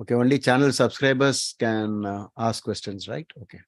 Okay, only channel subscribers can ask questions, right? Okay.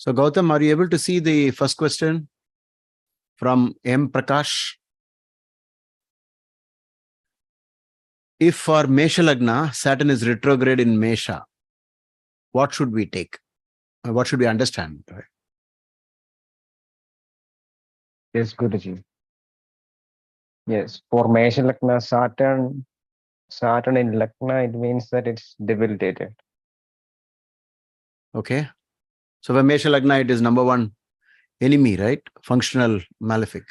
So Gautam, are you able to see the first question from M. Prakash? If for Mesha Lagna, Saturn is retrograde in Mesha, what should we take? What should we understand? Yes, Guruji. Yes, for Mesha Lagna, Saturn in Lagna, it means that it's debilitated. Okay. So for Mesha Lagna, it is number one enemy, right? Functional malefic.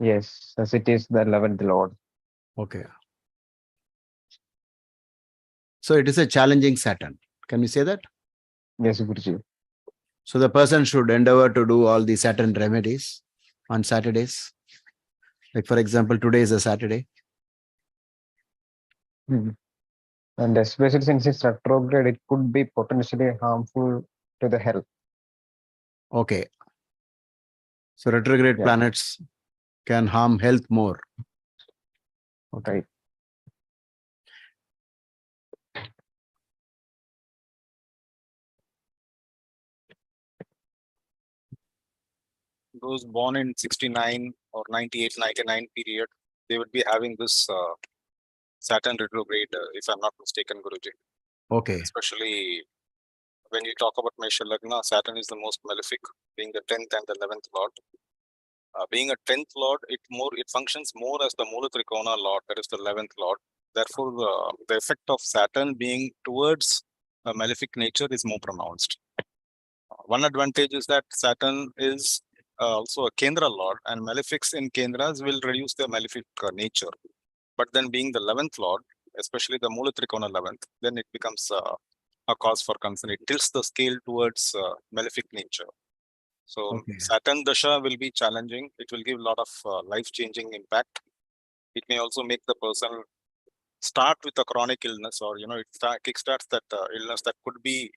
Yes, as it is the 11th Lord. Okay. So it is a challenging Saturn. Can we say that? Yes, Guruji. So the person should endeavor to do all the Saturn remedies on Saturdays. Like for example, today is a Saturday. And especially since it's retrograde, it could be potentially harmful to the health. Okay. So retrograde planets can harm health more. Okay. Right. Those born in 69 or 98, 99 period, they would be having this Saturn retrograde, if I'm not mistaken, Guruji. Okay. Especially when you talk about Mesha Lagna, Saturn is the most malefic, being the 10th and the 11th lord. Being a 10th lord, it functions more as the Mula Trikona lord, that is the 11th lord. Therefore, the effect of Saturn being towards a malefic nature is more pronounced. One advantage is that Saturn is also a Kendra lord, and malefics in Kendras will reduce their malefic nature. But then being the 11th lord, especially the Mula Trikona 11th, then it becomes a cause for concern. It tilts the scale towards malefic nature. So Saturn Dasha will be challenging. It will give a lot of life-changing impact. It may also make the person start with a chronic illness, or it kickstarts that illness that could be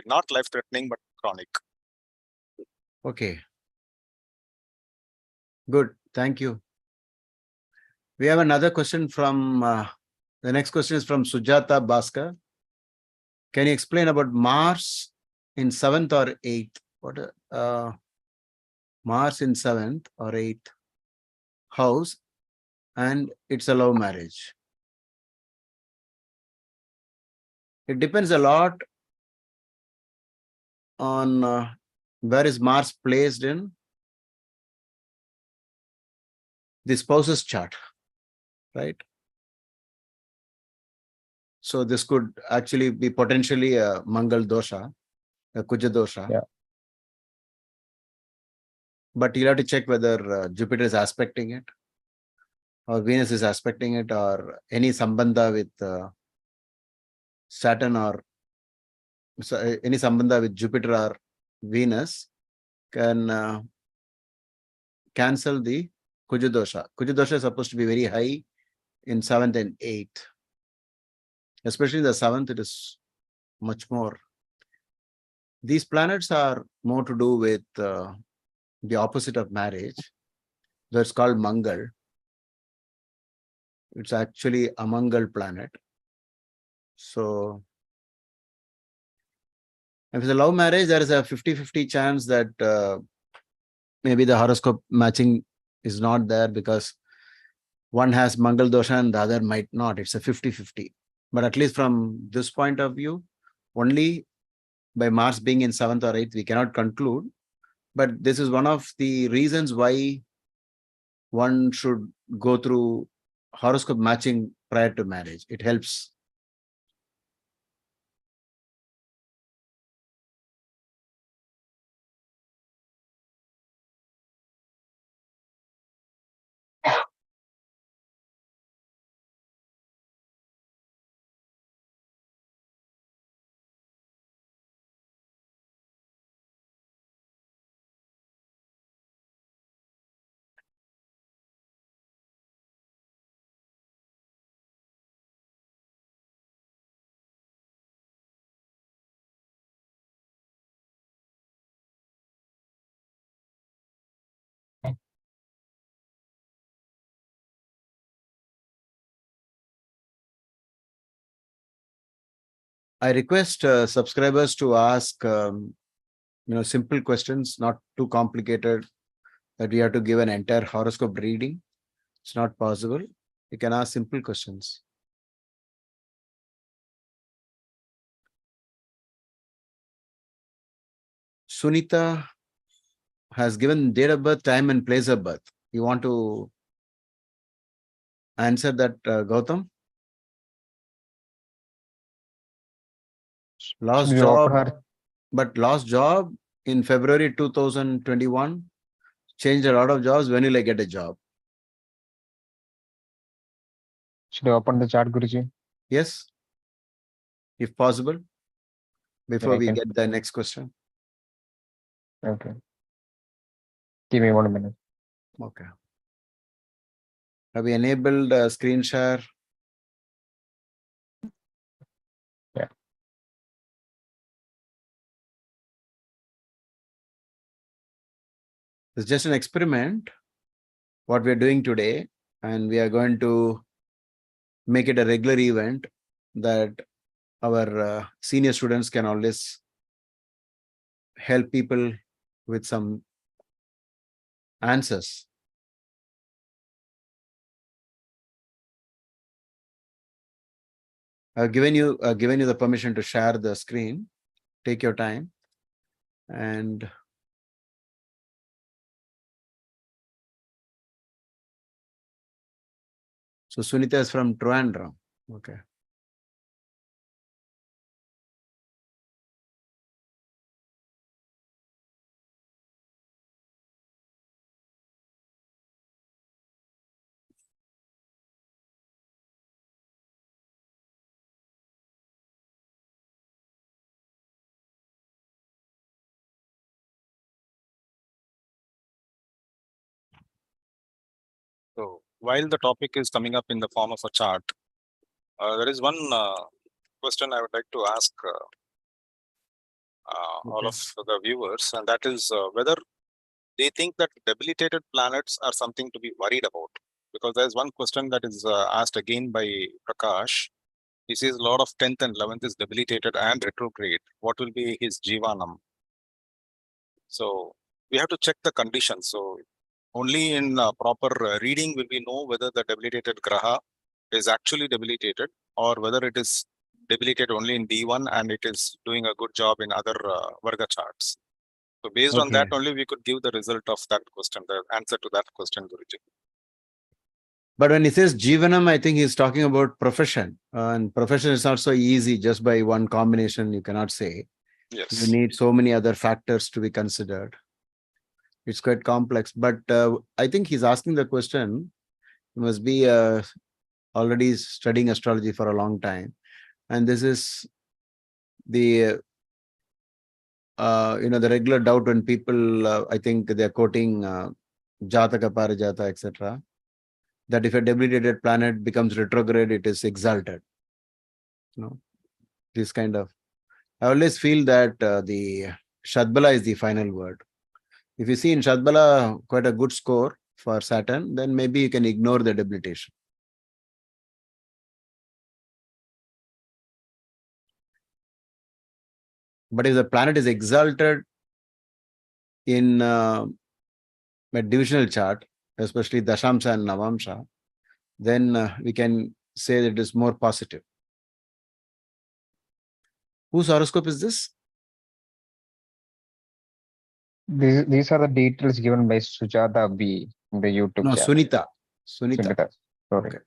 not life-threatening but chronic. Okay. Good. Thank you. We have another question from the next question is from Sujata Bhaskar. Can you explain about Mars in 7th or 8th? What Mars in 7th or 8th house, and it's a love marriage. It depends a lot on where is Mars placed in the spouse's chart, right? So this could actually be potentially a Mangal dosha, a Kuja dosha. Yeah. But you'll have to check whether Jupiter is aspecting it, or Venus is aspecting it, or any sambandha with Saturn, or any sambandha with Jupiter or Venus can cancel the Kuja dosha. Kuja dosha is supposed to be very high in 7th and 8th. Especially the 7th, it is much more. These planets are more to do with the opposite of marriage. That's called Mangal. It's actually a Mangal planet. So if it's a love marriage, there is a 50-50 chance that maybe the horoscope matching is not there because one has Mangal dosha and the other might not. It's a 50-50. But at least from this point of view, only by Mars being in 7th or 8th, we cannot conclude. But this is one of the reasons why one should go through horoscope matching prior to marriage. It helps. I request subscribers to ask simple questions, not too complicated, that we have to give an entire horoscope reading. It's not possible. You can ask simple questions. Sunita has given date of birth, time and place of birth. You want to answer that, Gautam? Lost Should we open job, her? but lost job in February 2021. Changed a lot of jobs. When will I get a job? Should we open the chart, Guruji? Yes, if possible, before I we can. get the next question. Okay. Give me 1 minute. Okay. Have we enabled screen share? Yeah. It's just an experiment, what we're doing today, and we are going to make it a regular event that our senior students can always help people with some answers. I've given you the permission to share the screen. Take your time. And so Sunita is from Trivandrum. Okay. So while the topic is coming up in the form of a chart, there is one question I would like to ask all of the viewers, and that is whether they think that debilitated planets are something to be worried about. Because there's one question that is asked again by Prakash. He says a lot of 10th and 11th is debilitated and retrograde. What will be his Jivanam? So we have to check the conditions. So only in proper reading will we know whether the debilitated Graha is actually debilitated or whether it is debilitated only in D1 and it is doing a good job in other Varga charts. So based on that Okay. only we could give the result of that question, the answer to that question, Guruji. But when he says Jivanam, I think he's talking about profession. And profession is not so easy just by one combination, you cannot say. Yes. You need so many other factors to be considered. It's quite complex. But I think he's asking the question, he must be already studying astrology for a long time. And this is the the regular doubt when people, I think they're quoting Jataka, Parijata, etc., that if a debilitated planet becomes retrograde, it is exalted. This kind of, I always feel that the Shadbala is the final word. If you see in Shadbala quite a good score for Saturn, then maybe you can ignore the debilitation. But if the planet is exalted in a divisional chart, especially Dashamsa and Navamsa, then we can say that it is more positive. Whose horoscope is this? These are the details given by Sujata B in the YouTube No, channel. Sunita. Sunita. Sorry. Okay.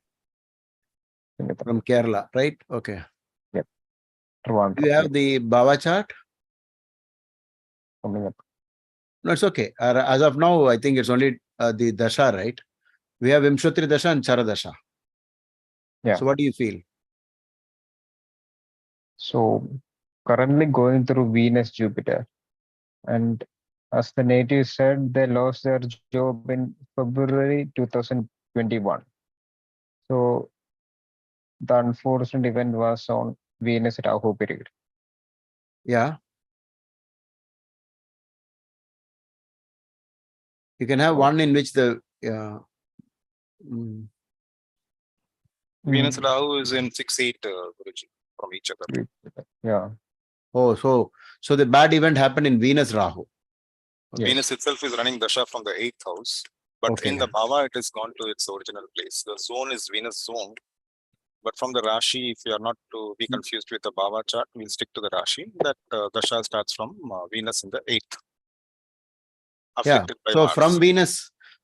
Sunita. From Kerala, right? Okay. Yep. Do you have the Bhava chart? Coming up. No, it's okay. As of now, I think it's only the Dasha, right? We have Vimshotri Dasha and Chara Dasha. Yeah. So what do you feel? So currently going through Venus, Jupiter. And as the native said, they lost their job in February 2021. So the unfortunate event was on Venus Rahu period. Yeah. You can have one in which the Venus Rahu is in 6-8, Guruji, from each other. Yeah. Oh, so the bad event happened in Venus Rahu. Yes. Venus itself is running Dasha from the 8th house, but Okay. in the Bhava, it has gone to its original place. The zone is Venus zone. But from the Rashi, if you are not to be confused with the Bhava chart, we'll stick to the Rashi. That Dasha starts from Venus in the 8th. Afflicted by So Mars.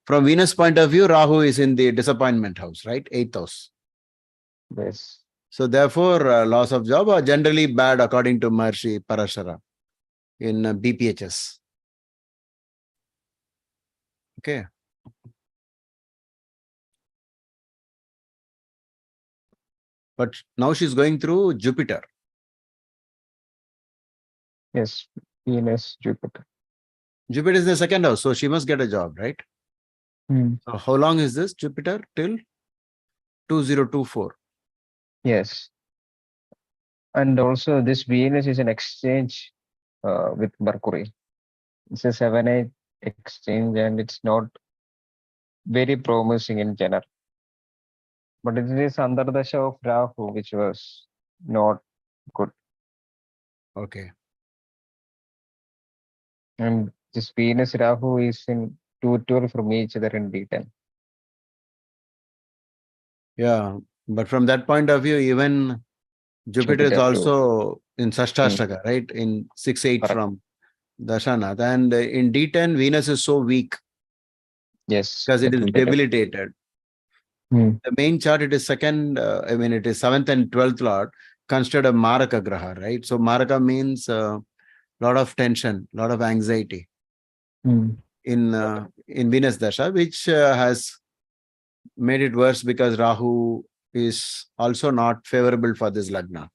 from Venus point of view, Rahu is in the disappointment house, right? 8th house. Yes. So therefore, loss of job are generally bad according to Maharishi Parashara in BPHS. Okay. But now she's going through Jupiter. Yes. Venus, Jupiter. Jupiter is the 2nd house, so she must get a job, right? So how long is this Jupiter? Till 2024. Yes. And also this Venus is an exchange with Mercury. It's a 7-8 exchange and it's not very promising in general. But it is under the show of Rahu, which was not good. Okay. And this Venus Rahu is in 212 from each other in D10. Yeah. But from that point of view, even Jupiter is Jupiter also in Sashtashtaka, right? In 6-8 Correct. from Dashanath. And in D10, Venus is so weak Yes. because it is debilitated. The main chart, it is second, it is 7th and 12th Lord, considered a Maraka Graha, right? So Maraka means a lot of tension, lot of anxiety in Venus Dasha, which has made it worse because Rahu is also not favorable for this Lagna,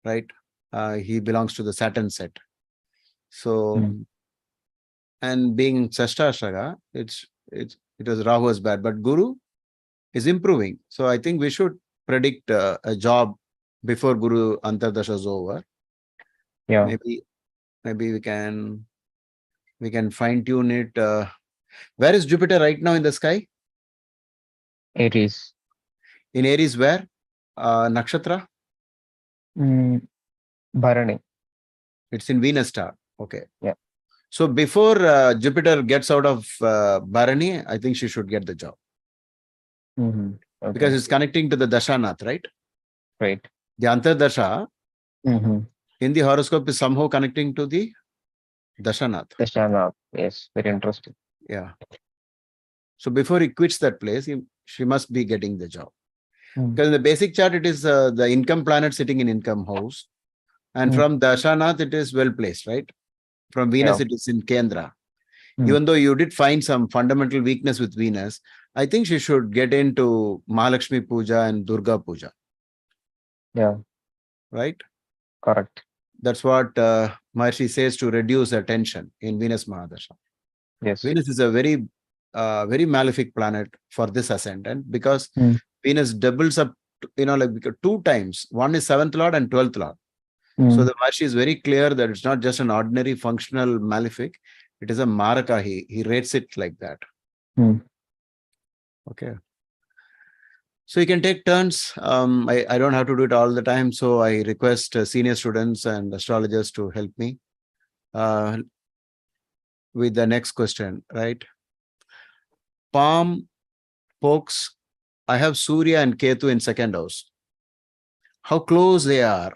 right? He belongs to the Saturn set. So, and being Sashtashtaka, it was Rahu was bad, but Guru is improving. So I think we should predict a job before Guru Antardasha is over. Yeah. Maybe we can fine tune it. Where is Jupiter right now in the sky? Aries. In Aries, where? Nakshatra? Bharani. It's in Venus star. Okay. Yeah. So before Jupiter gets out of Bharani, I think she should get the job. Okay. Because it's connecting to the Dashanath, right? Right. The Antardasha in the horoscope is somehow connecting to the Dashanath. Dashanath. Yes. Very interesting. Yeah. So before he quits that place, she must be getting the job. Hmm. Because in the basic chart, it is the income planet sitting in income house. And Hmm. from Dashanath, it is well placed, right? From Venus, Yeah. it is in Kendra. Hmm. Even though you did find some fundamental weakness with Venus, I think she should get into Mahalakshmi Puja and Durga Puja, Yeah. right? Correct. That's what Maharshi says to reduce the tension in Venus Mahadasha. Yes. Venus is a very malefic planet for this ascendant because Hmm. Venus doubles up, like 2 times. One is 7th Lord and 12th Lord. Hmm. So the Maharshi is very clear that it's not just an ordinary functional malefic. It is a Maraka. He rates it like that. Hmm. Okay. So you can take turns. I don't have to do it all the time. So I request senior students and astrologers to help me with the next question, right? Palm pokes. I have Surya and Ketu in second house. How close they are?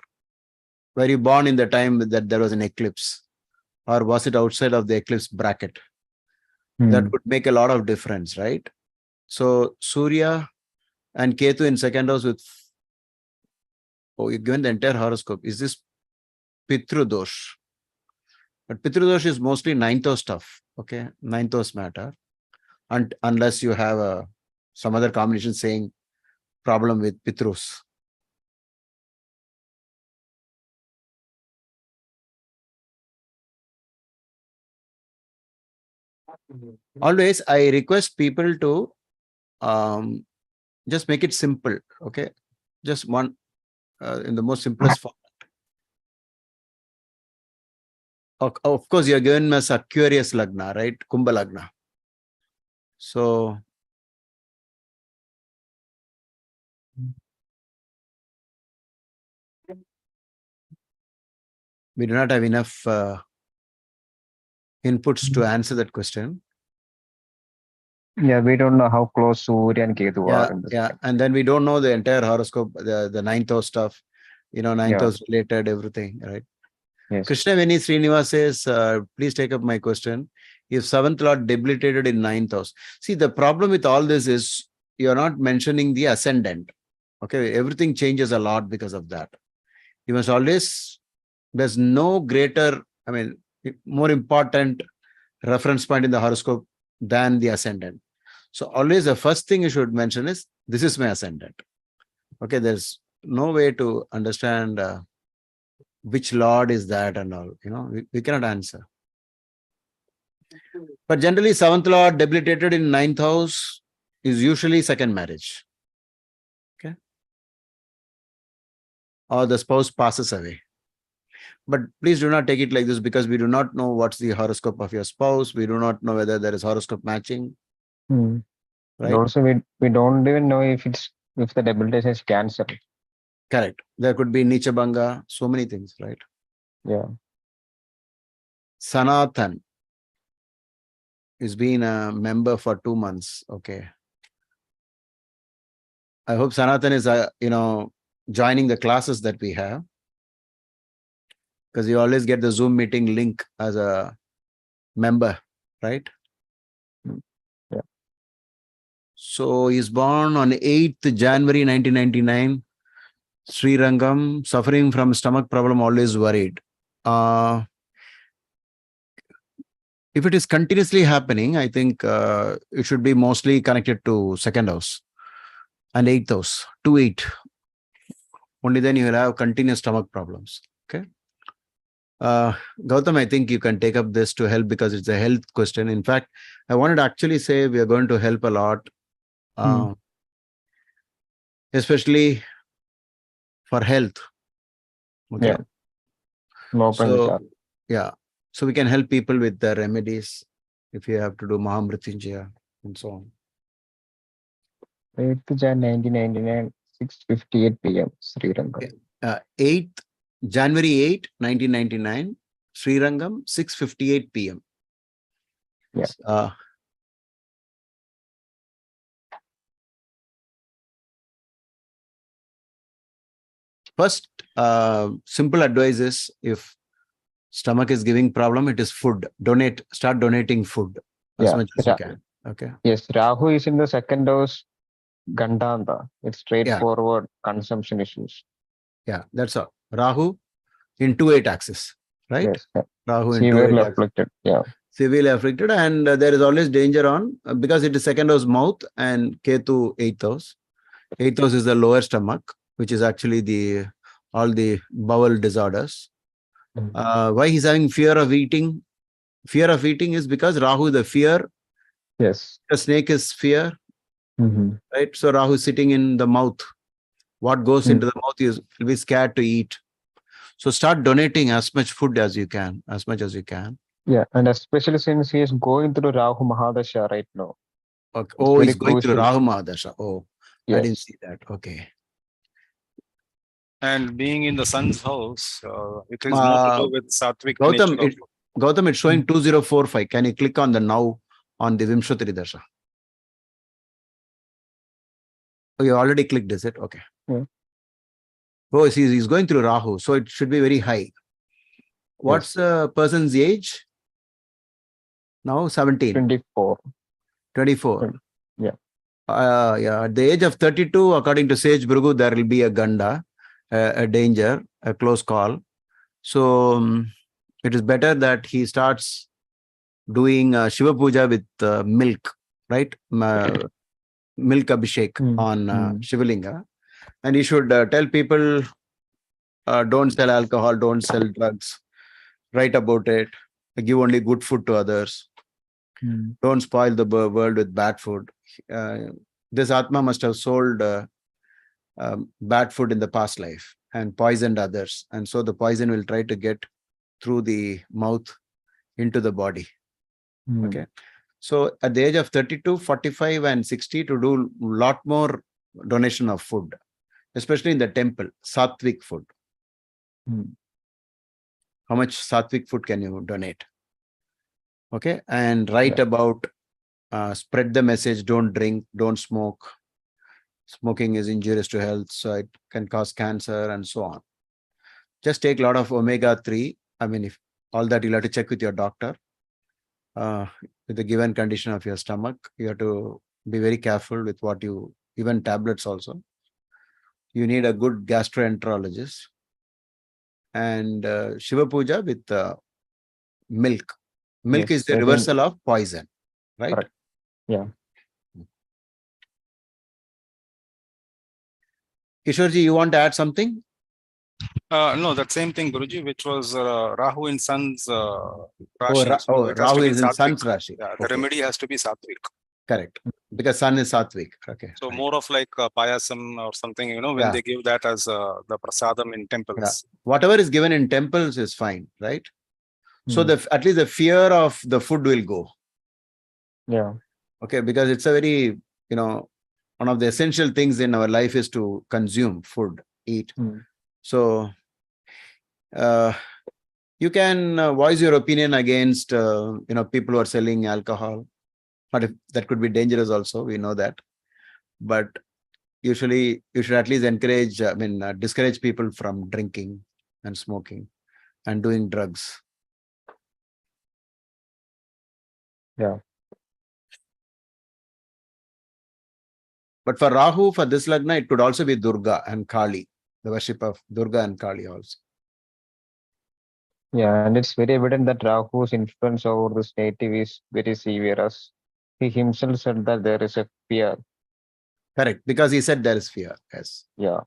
Were you born in the time that there was an eclipse? Or was it outside of the eclipse bracket? That Hmm. would make a lot of difference, right? So Surya and Ketu in second house with, you're given the entire horoscope. Is this Pitru Dosh? But Pitru Dosh is mostly ninth house stuff, okay? Ninth house matter. And unless you have some other combination saying problem with Pitrus. Always, I request people to just make it simple, okay? Just one in the most simplest form. Of course, you're given us Aquarius Lagna, right? Kumbha Lagna. So, we do not have enough inputs to answer that question. Yeah, we don't know how close Surya and Ketu are in this. Yeah. And then we don't know the entire horoscope, the ninth house stuff, ninth Yeah. house related, everything, right? Yes. Krishna Veni Srinivas says, please take up my question. If seventh lord debilitated in ninth house. See, the problem with all this is you're not mentioning the ascendant. Okay, everything changes a lot because of that. You must always, there's no greater, more important reference point in the horoscope than the ascendant. So always the first thing you should mention is, this is my ascendant. Okay, there's no way to understand which lord is that and all, we cannot answer. But generally, seventh lord debilitated in ninth house is usually second marriage. Okay. Or the spouse passes away. But please do not take it like this because we do not know what's the horoscope of your spouse. We do not know whether there is horoscope matching. Hmm. Right? Also, we don't even know if the debilitation is cancer. Correct. There could be Nicha Banga, so many things, right? Yeah. Sanatan is being a member for 2 months. Okay. I hope Sanatan is, joining the classes that we have. Because you always get the Zoom meeting link as a member, right? Yeah. So he's born on 8th January 1999. Sri Rangam, suffering from stomach problem, always worried. If it is continuously happening, I think it should be mostly connected to second house and 8th house, 2-8. Only then you will have continuous stomach problems. Okay. Gautam, I think you can take up this to help because it's a health question. In fact, I wanted to actually say we are going to help a lot, especially for health. Okay. Yeah. No So, yeah. So we can help people with the remedies if you have to do Mahamrityunjaya and so on. 8th Jan 1999, 6:58 p.m. Sri Rangam. 8th January 8, 1999, Sri Rangam, 6:58 p.m. Yeah. First, simple advice is if stomach is giving problem, it is food. Start donating food as much as you can. Okay. Yes, Rahu is in the second house, Gandanta. It's straightforward consumption issues. Yeah, that's all. Rahu in 2-8 axis, right? Yes, Rahu in 2-8 severely axis. afflicted. Yeah. Severely afflicted, and there is always danger on because it is second house mouth and Ketu 8th house. 8th house is the lower stomach, which is actually all the bowel disorders. Why he's having fear of eating? Fear of eating is because Rahu is the fear. Yes. The snake is fear, Mhm. right? So Rahu is sitting in the mouth. What goes into the mouth is will be scared to eat. So start donating as much food as you can, as much as you can. Yeah, and especially since he is going through Rahu Mahadasha right now. Okay. It's Oh, very he's going through crucial. Rahu Mahadasha. Oh, I didn't Yes. see that. Okay. And being in the sun's house, it is more to do with sattvic nature of Gautam, it's showing 2045. Can you click on the now on the Vimshatri Dasha? Oh, you already clicked, is it? Okay. Yeah. Oh, he's going through Rahu, so it should be very high. What's the person's age? Now 17. 24. 24. Yeah. Yeah. At the age of 32, according to Sage Bhrigu, there will be a Ganda, a danger, a close call. So it is better that he starts doing Shiva Puja with milk, right? Milk Abhishek on Shivalinga. And he should tell people, don't sell alcohol, don't sell drugs, write about it, give only good food to others. Don't spoil the world with bad food. This Atma must have sold bad food in the past life and poisoned others. And so the poison will try to get through the mouth into the body. Okay. So at the age of 32, 45 and 60 to do a lot more donation of food, especially in the temple, sattvic food. How much sattvic food can you donate? Okay. And write about, spread the message, don't drink, don't smoke. Smoking is injurious to health, so it can cause cancer and so on. Just take a lot of omega-3. I mean, if all that you'll have to check with your doctor. With the given condition of your stomach, you have to be very careful with what you, even tablets also. You need a good gastroenterologist. And Shiva Puja with milk. Milk is the reversal of poison, right? Correct. Yeah. Kishorji, you want to add something? no, that same thing, Guruji, which was Rahu in Sun's Rashi. Rahu is in Sun's Rashi. Yeah, the remedy has to be sattvic. Correct. Because Sun is sattvic. Okay. So more of like payasam or something, when they give that as the prasadam in temples. Yeah. Whatever is given in temples is fine, right? So at least the fear of the food will go. Yeah. Okay, because it's a very, one of the essential things in our life is to consume food, eat. So you can voice your opinion against, people who are selling alcohol. But that could be dangerous also, we know that. But usually you should at least encourage, discourage people from drinking and smoking and doing drugs. Yeah. But for Rahu, for this Lagna, it could also be Durga and Kali, the worship of Durga and Kali also. Yeah, and it's very evident that Rahu's influence over this native is very severe, as he himself said that there is a fear. Correct, because he said there is fear. Yes. Yeah.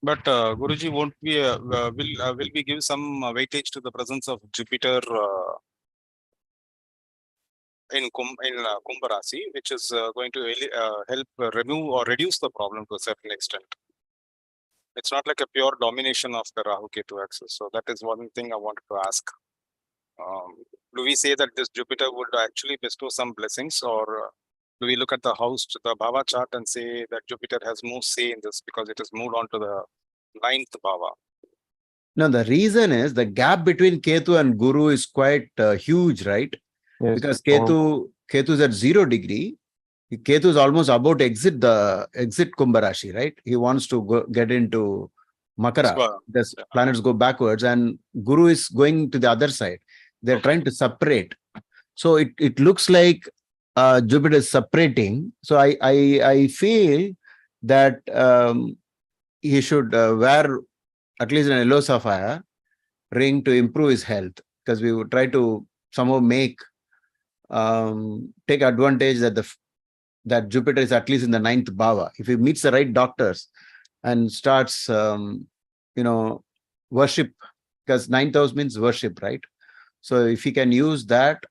But Guruji, won't we will we give some weightage to the presence of Jupiter in Kumbha Rasi, which is going to help remove or reduce the problem to a certain extent? It's not like a pure domination of the Rahu Ketu axis. So that is one thing I wanted to ask. Do we say that this Jupiter would actually bestow some blessings, or do we look at the house, the Bhava chart, and say that Jupiter has no say in this because it has moved on to the 9th Bhava? No, the reason is the gap between Ketu and Guru is quite huge, right? Yes. Because Ketu is at 0 degree. Ketu is almost about to exit Kumbha Rashi, right? He wants to get into Makara. The planets go backwards, and Guru is going to the other side. They're trying to separate. So it looks like Jupiter is separating. So I feel that he should wear at least an yellow sapphire ring to improve his health, because we would try to somehow take advantage that Jupiter is at least in the 9th bhava. If he meets the right doctors and starts worship, because 9th house means worship, right? So if he can use that,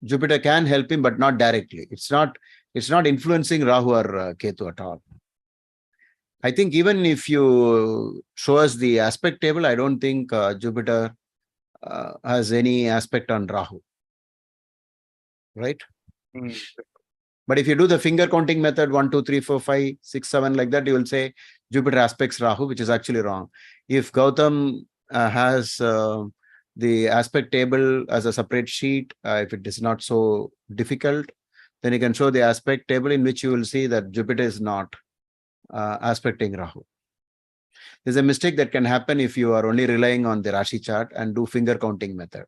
Jupiter can help him, but not directly. It's not influencing Rahu or Ketu at all. I think even if you show us the aspect table, I don't think Jupiter has any aspect on Rahu, right? But if you do the finger counting method, 1, 2, 3, 4, 5, 6, 7, like that, you will say Jupiter aspects Rahu, which is actually wrong. If Gautam has the aspect table as a separate sheet, if it is not so difficult, then you can show the aspect table in which you will see that Jupiter is not aspecting Rahu. There's a mistake that can happen if you are only relying on the Rashi chart and do finger counting method.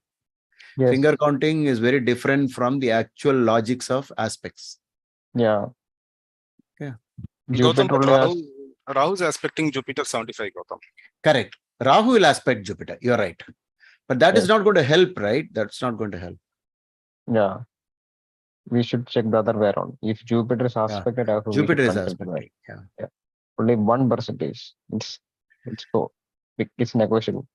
Yes. Finger counting is very different from the actual logics of aspects. Yeah. Yeah. Jupiter Gautam, but only has, Rahu is aspecting Jupiter 75, Gautam. Correct. Rahu will aspect Jupiter. You're right. But that is Yes. not going to help, right? That's not going to help. yeah. We should check the other way around. If Jupiter is aspected, we should Jupiter is consider that. aspecting. Yeah. Only 1%. It's so it's negotiable.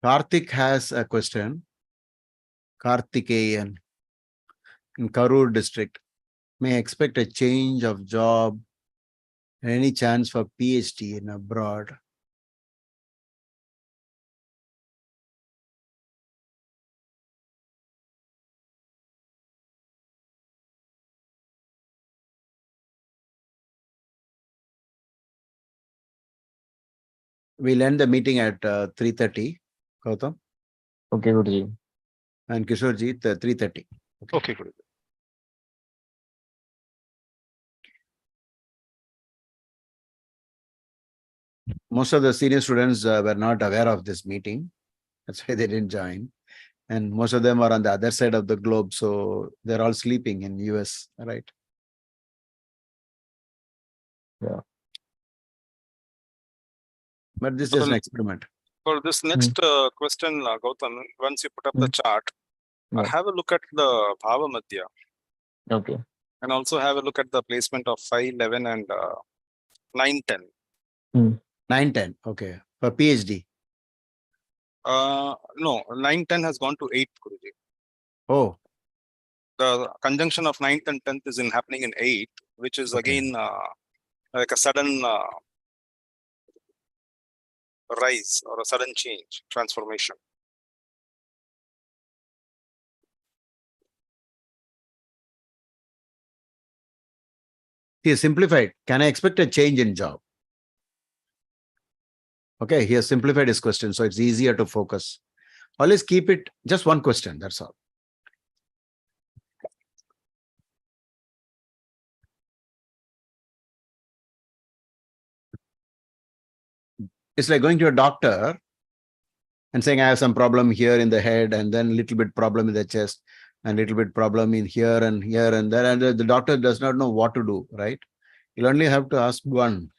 Karthik has a question. Karthikeyan in Karur district. May I expect a change of job? Any chance for PhD in abroad? We'll end the meeting at 3:30, Gautam. Okay, Guruji. And Kishorji, 3:30. Okay, good. Most of the senior students were not aware of this meeting. That's why they didn't join. And most of them are on the other side of the globe. So they're all sleeping in US, right? Yeah. But this is just an experiment. For this next question, Gautam, once you put up the chart, Yeah. have a look at the Bhava Madhya. Okay. And also have a look at the placement of 5, 11 and 9, 10. 9, 10. Okay. For PhD. No, 9, 10 has gone to 8, Guruji. Oh. The conjunction of 9th and 10th is happening in 8, which is again like a sudden rise or a sudden change, transformation. He has simplified. Can I expect a change in job? Okay, he has simplified his question, so it's easier to focus. Always keep it just one question, that's all. It's like going to a doctor and saying, I have some problem here in the head, and then a little bit problem in the chest, and little bit problem in here and there, and the doctor does not know what to do, right? You'll only have to ask one.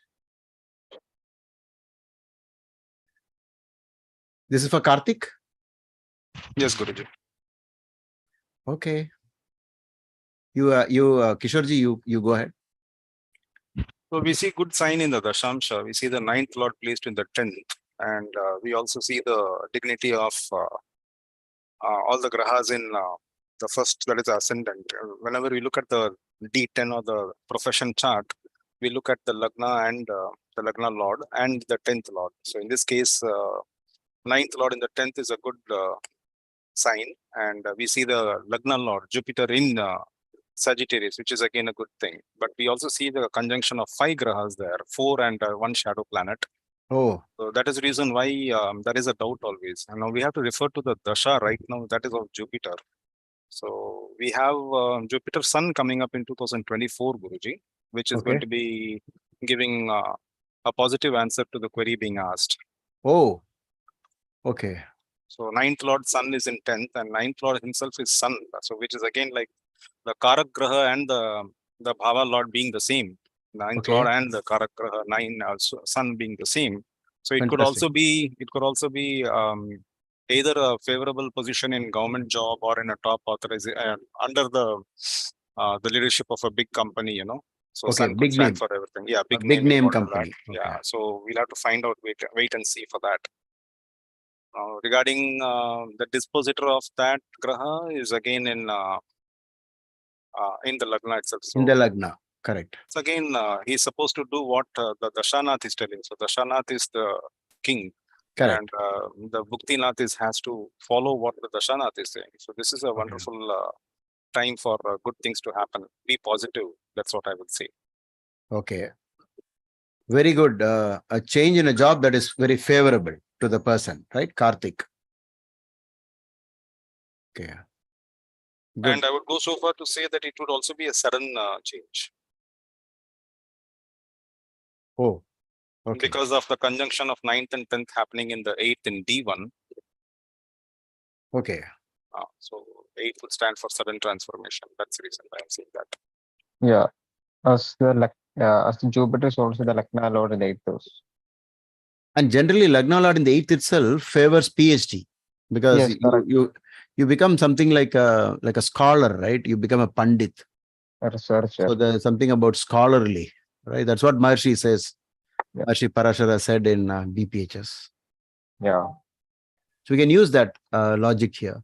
This is for Karthik? Yes, Guruji. Okay. You Kishorji, you go ahead. So we see good sign in the Dashamsha. We see the 9th Lord placed in the 10th. And we also see the dignity of all the grahas in the first, that is ascendant. Whenever we look at the D10 or the profession chart, we look at the Lagna and the Lagna Lord and the 10th Lord. So in this case, 9th Lord in the 10th is a good sign, and we see the Lagna Lord Jupiter in Sagittarius, which is again a good thing. But we also see the conjunction of 5 grahas there, 4 and 1 shadow planet. Oh, So that is the reason why there is a doubt always. And now we have to refer to the dasha right now, that is of Jupiter. So we have Jupiter Sun coming up in 2024, Guruji, which is going Okay. to be giving a positive answer to the query being asked. oh, okay. So 9th Lord Sun is in 10th, and 9th Lord himself is Sun. So which is again like the Karak Graha and the Bhava Lord being the same. 9th Okay. Lord and the Karak Graha 9 also Sun being the same. So it could Fantastic. also be either a favorable position in government job or in a top authorization under the leadership of a big company, you know. So Okay, Sun could big stand name. for everything. Yeah, A big big name name involved in that. company. Yeah, Okay. so we'll have to find out, wait and see for that. Regarding the dispositor of that graha is again in the Lagna itself. So In the Lagna. Correct. it's again he's supposed to do what the Dashanath is telling. So Dashanath is the king, Correct. and the Bhuktinath has to follow what the Dashanath is saying. So this is a wonderful time for good things to happen. Be positive. That's what I would say. Okay. Very good. A change in a job that is very favorable to the person, right? Karthik. Okay. Good. And I would go so far to say that it would also be a sudden change. Oh, okay. Because of the conjunction of 9th and 10th happening in the 8th in D1. Okay. So 8 would stand for sudden transformation. That's the reason why I'm saying that. Yeah, as the Jupiter is also the Lagna Lord in the 8th house. And generally, Lagna Lord in the 8th itself favors PhD because Yes, correct. you become something like a scholar, right? You become a pandit. A researcher. So there's something about scholarly, right? That's what Maharishi says. Yeah. Maharishi Parashara said in BPHS. Yeah. So we can use that logic here.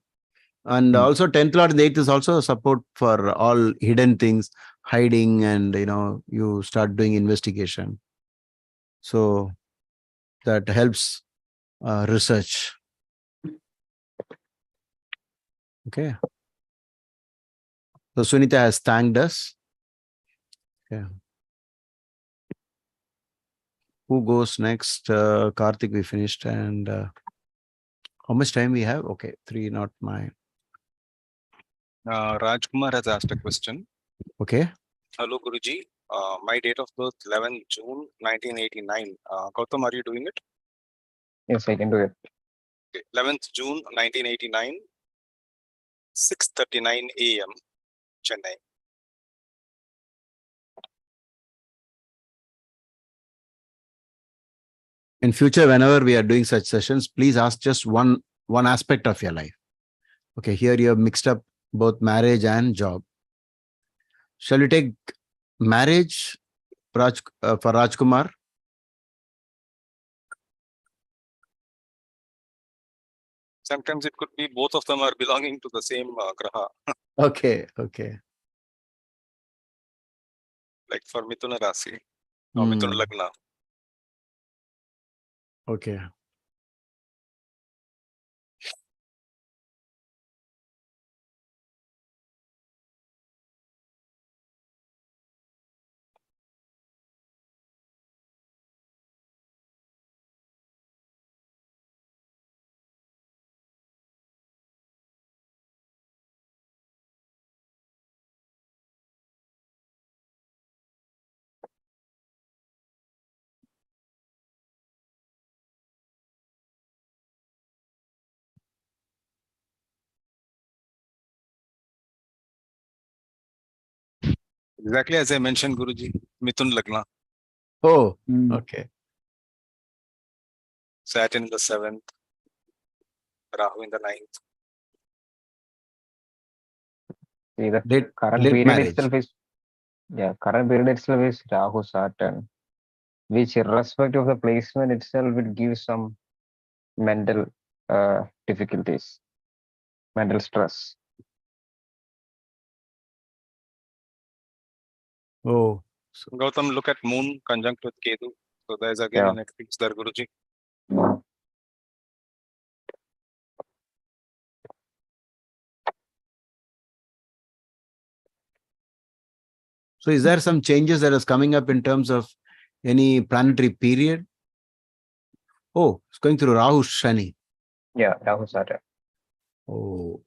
And also 10th Lord in the 8th is also support for all hidden things, hiding, and you start doing investigation. So that helps research. Okay. So Sunita has thanked us. Yeah. Who goes next? Karthik, we finished. And how much time we have? Okay, 3, not mine. Rajkumar has asked a question. Okay. Hello, Guruji. My date of birth 11 June 1989. Gautam, are you doing it? Yes, I can do it. Okay. 11th June 1989, 6:39 a.m. Chennai. In future, whenever we are doing such sessions, please ask just one aspect of your life. Okay, here you have mixed up both marriage and job. Shall we take marriage for Rajkumar? Sometimes it could be both of them are belonging to the same graha. Okay, okay. Like for Mithuna Rasi or Mithuna Lagna. Okay. Exactly as I mentioned, Guruji, Mithun Lagna. Oh, okay. Saturn in the 7th, Rahu in the 9th. See, the Late current period marriage. itself is Rahu Saturn, which irrespective of the placement itself will give some mental difficulties, mental stress. Oh, So Gautam, look at Moon conjunct with Ketu. So there's again an eclipse there, Guruji. So is there some changes that is coming up in terms of any planetary period? Oh, it's going through Rahu Shani. Yeah, Rahu Saturn. Oh.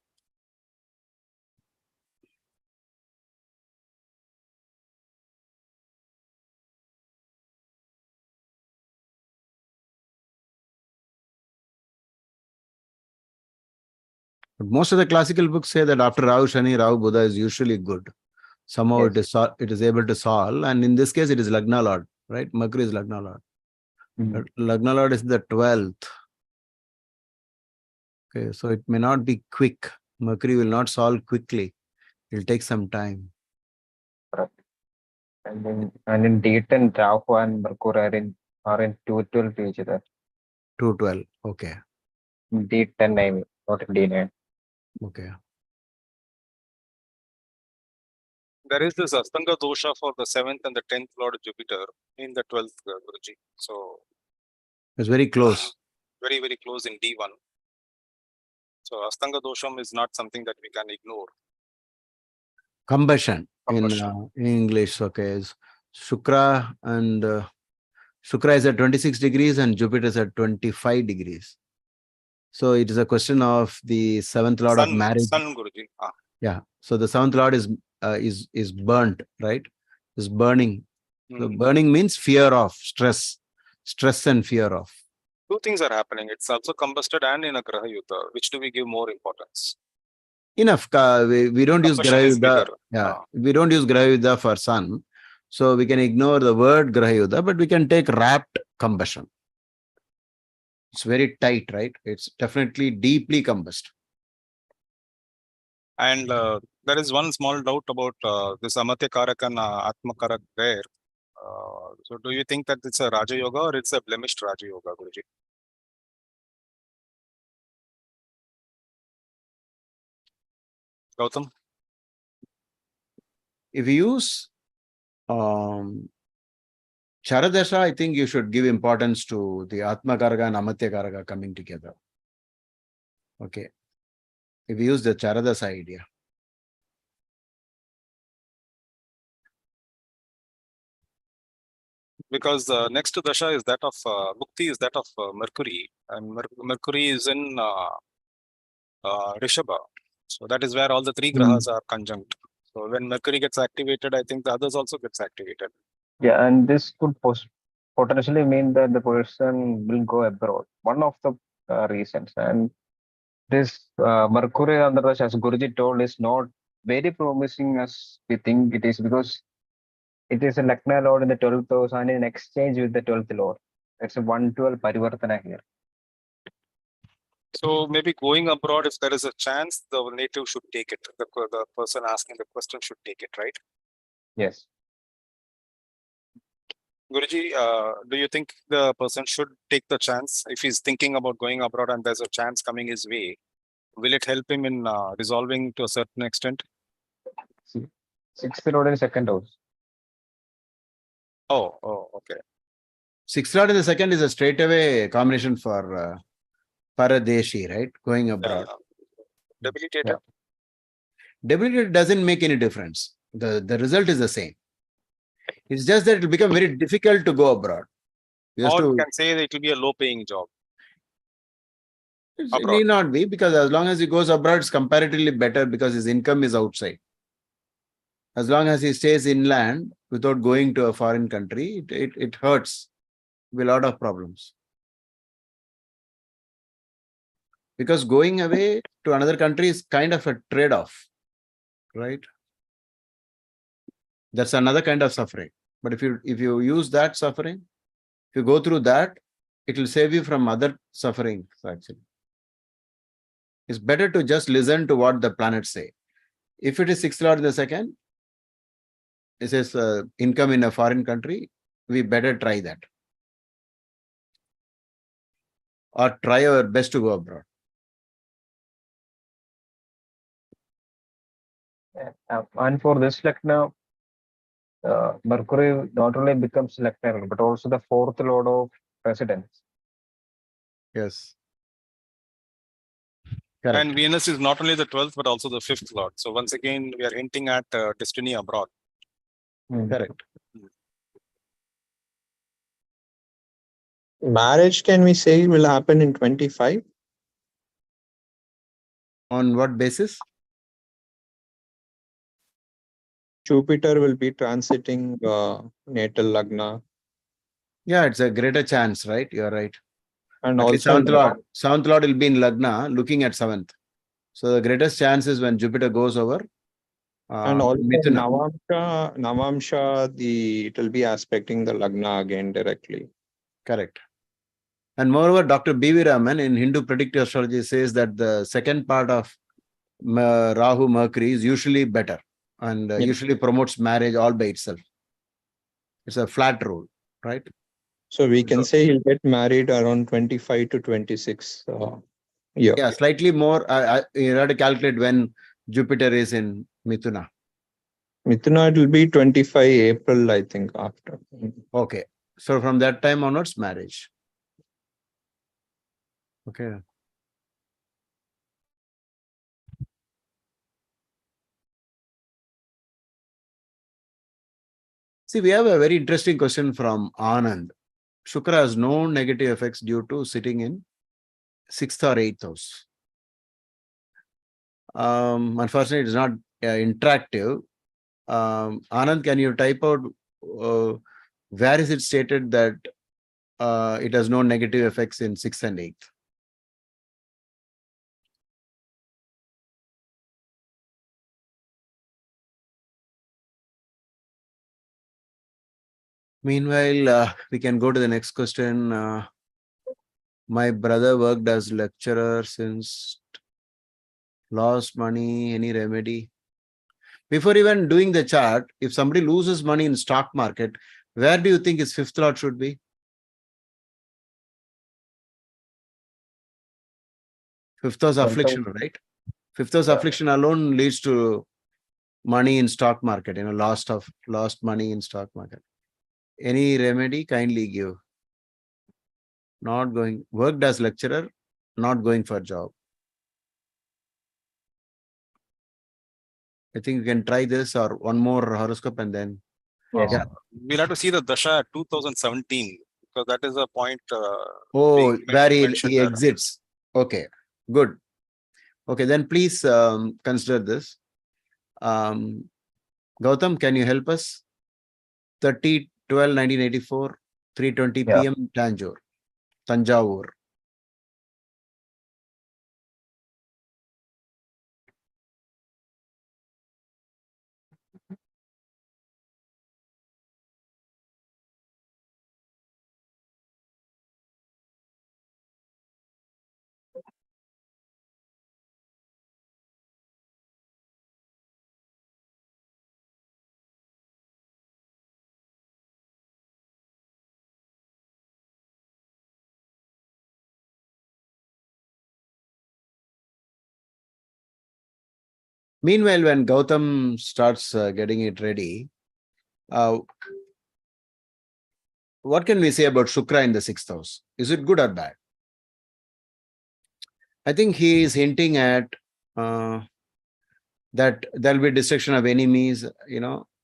But most of the classical books say that after Rahu Shani, Rahu Buddha is usually good. Somehow Yes. it is able to solve. And in this case, it is Lagna Lord, right? Mercury is Lagna Lord. Mhm. Lagna Lord is the 12th. Okay, so it may not be quick. Mercury will not solve quickly. It will take some time. Correct. And in D10, Rahu and Mercury are in 212 to each other. 212. Okay. D10, I mean, not in D9. Okay. There is this Astanga dosha for the 7th and the 10th Lord Jupiter in the 12th, Guruji. So It's very close. very, very close in D1. So Astanga dosham is not something that we can ignore. Combustion, Combustion. in English. Okay. Shukra and Shukra is at 26 degrees and Jupiter is at 25 degrees. So it is a question of the 7th Lord of marriage. Sun, Guruji. Yeah. So the 7th Lord is burnt, right? Is burning. So burning means fear of, stress and fear of. Two things are happening. It's also combusted and in a Graha Yuddha. Which do we give more importance? Enough. We don't use Combustion is Graha bigger. Yuddha. Yeah. We don't use Graha Yuddha for sun. So we can ignore the word Graha Yuddha, but we can take rapt combustion. It's very tight, right? It's definitely deeply combust. And there is one small doubt about this Amatya Karak and Atma Karak there. So do you think that it's a Raja Yoga or it's a blemished Raja Yoga, Guruji? Gautam? If you use Charadasha, I think you should give importance to the Atma Karaka and Amatya Karaka coming together. Okay. If you use the Charadasa idea. Because the next dasha is that of Mukti is that of Mercury, and Mercury is in Rishabha. So that is where all the three grahas are conjunct. So when Mercury gets activated, I think the others also gets activated. Yeah, and this could potentially mean that the person will go abroad. One of the reasons. And this Mercury on the rush, as Guruji told, is not very promising as we think it is, because it is a Lagna Lord in the 12th house and in exchange with the 12th Lord. It's a 112 Parivartana here. So maybe going abroad, if there is a chance, the native should take it. The person asking the question should take it, right? Yes. Guruji, do you think the person should take the chance if he's thinking about going abroad and there's a chance coming his way? Will it help him in resolving to a certain extent? See, 6th Lord in 2nd house. Oh, okay. 6th Lord in the 2nd is a straightaway combination for Paradeshi, right? Going abroad. Debilitated. Yeah. Debilitated doesn't make any difference. The result is the same. It's just that it will become very difficult to go abroad. Or you can say that it will be a low-paying job. It need not be, because as long as he goes abroad, it's comparatively better because his income is outside. As long as he stays inland without going to a foreign country, it hurts. With a lot of problems. Because going away to another country is kind of a trade-off, right? That's another kind of suffering. But if you use that suffering, if you go through that, it will save you from other sufferings, actually. It's better to just listen to what the planets say. If it is 6th Lord in the 2nd, it says income in a foreign country, we better try that. Or try our best to go abroad. And for this Lagna, Mercury not only becomes Lagna, but also the 4th Lord of residence. Yes. Correct. And Venus is not only the 12th, but also the 5th Lord. So once again, we are hinting at destiny abroad. Correct. Marriage, can we say, will happen in 25? On what basis? Jupiter will be transiting natal Lagna. Yeah, it's a greater chance, right? You're right. And At least also, seventh lord will be in Lagna looking at seventh. So the greatest chance is when Jupiter goes over and also Mithuna. Navamsha, it will be aspecting the Lagna again directly. Correct. And moreover, Dr. B.V. Raman in Hindu predictive astrology says that the second part of Rahu Mercury is usually better and usually promotes marriage all by itself. It's a flat rule, right? So we can say he'll get married around 25 to 26. Yeah, slightly more. You have to calculate when Jupiter is in Mithuna. Mithuna, it will be 25 April, I think, after. Okay. So from that time onwards, marriage. Okay. See, we have a very interesting question from Anand. Shukra has no negative effects due to sitting in 6th or 8th house. Unfortunately, it is not interactive. Anand, can you type out where is it stated that it has no negative effects in 6th and 8th? Meanwhile, we can go to the next question. My brother worked as lecturer since lost money, any remedy? Before even doing the chart, if somebody loses money in stock market, where do you think his 5th lord should be? 5th house affliction, right? 5th house affliction alone leads to money in stock market, lost money in stock market. Any remedy, kindly give. Not going, worked as lecturer, not going for job. I think you can try this or one more horoscope and then. Yes. Yeah. We'll have to see the Dasha at 2017 because that is a point. Oh, where he mentioned there. exits. Okay, good. Okay, then please consider this. Gautam, can you help us? 30/12/1984, 3:20 p.m. Tanjavur. Meanwhile, when Gautam starts getting it ready, what can we say about Shukra in the 6th house? Is it good or bad? I think he is hinting at that there'll be destruction of enemies,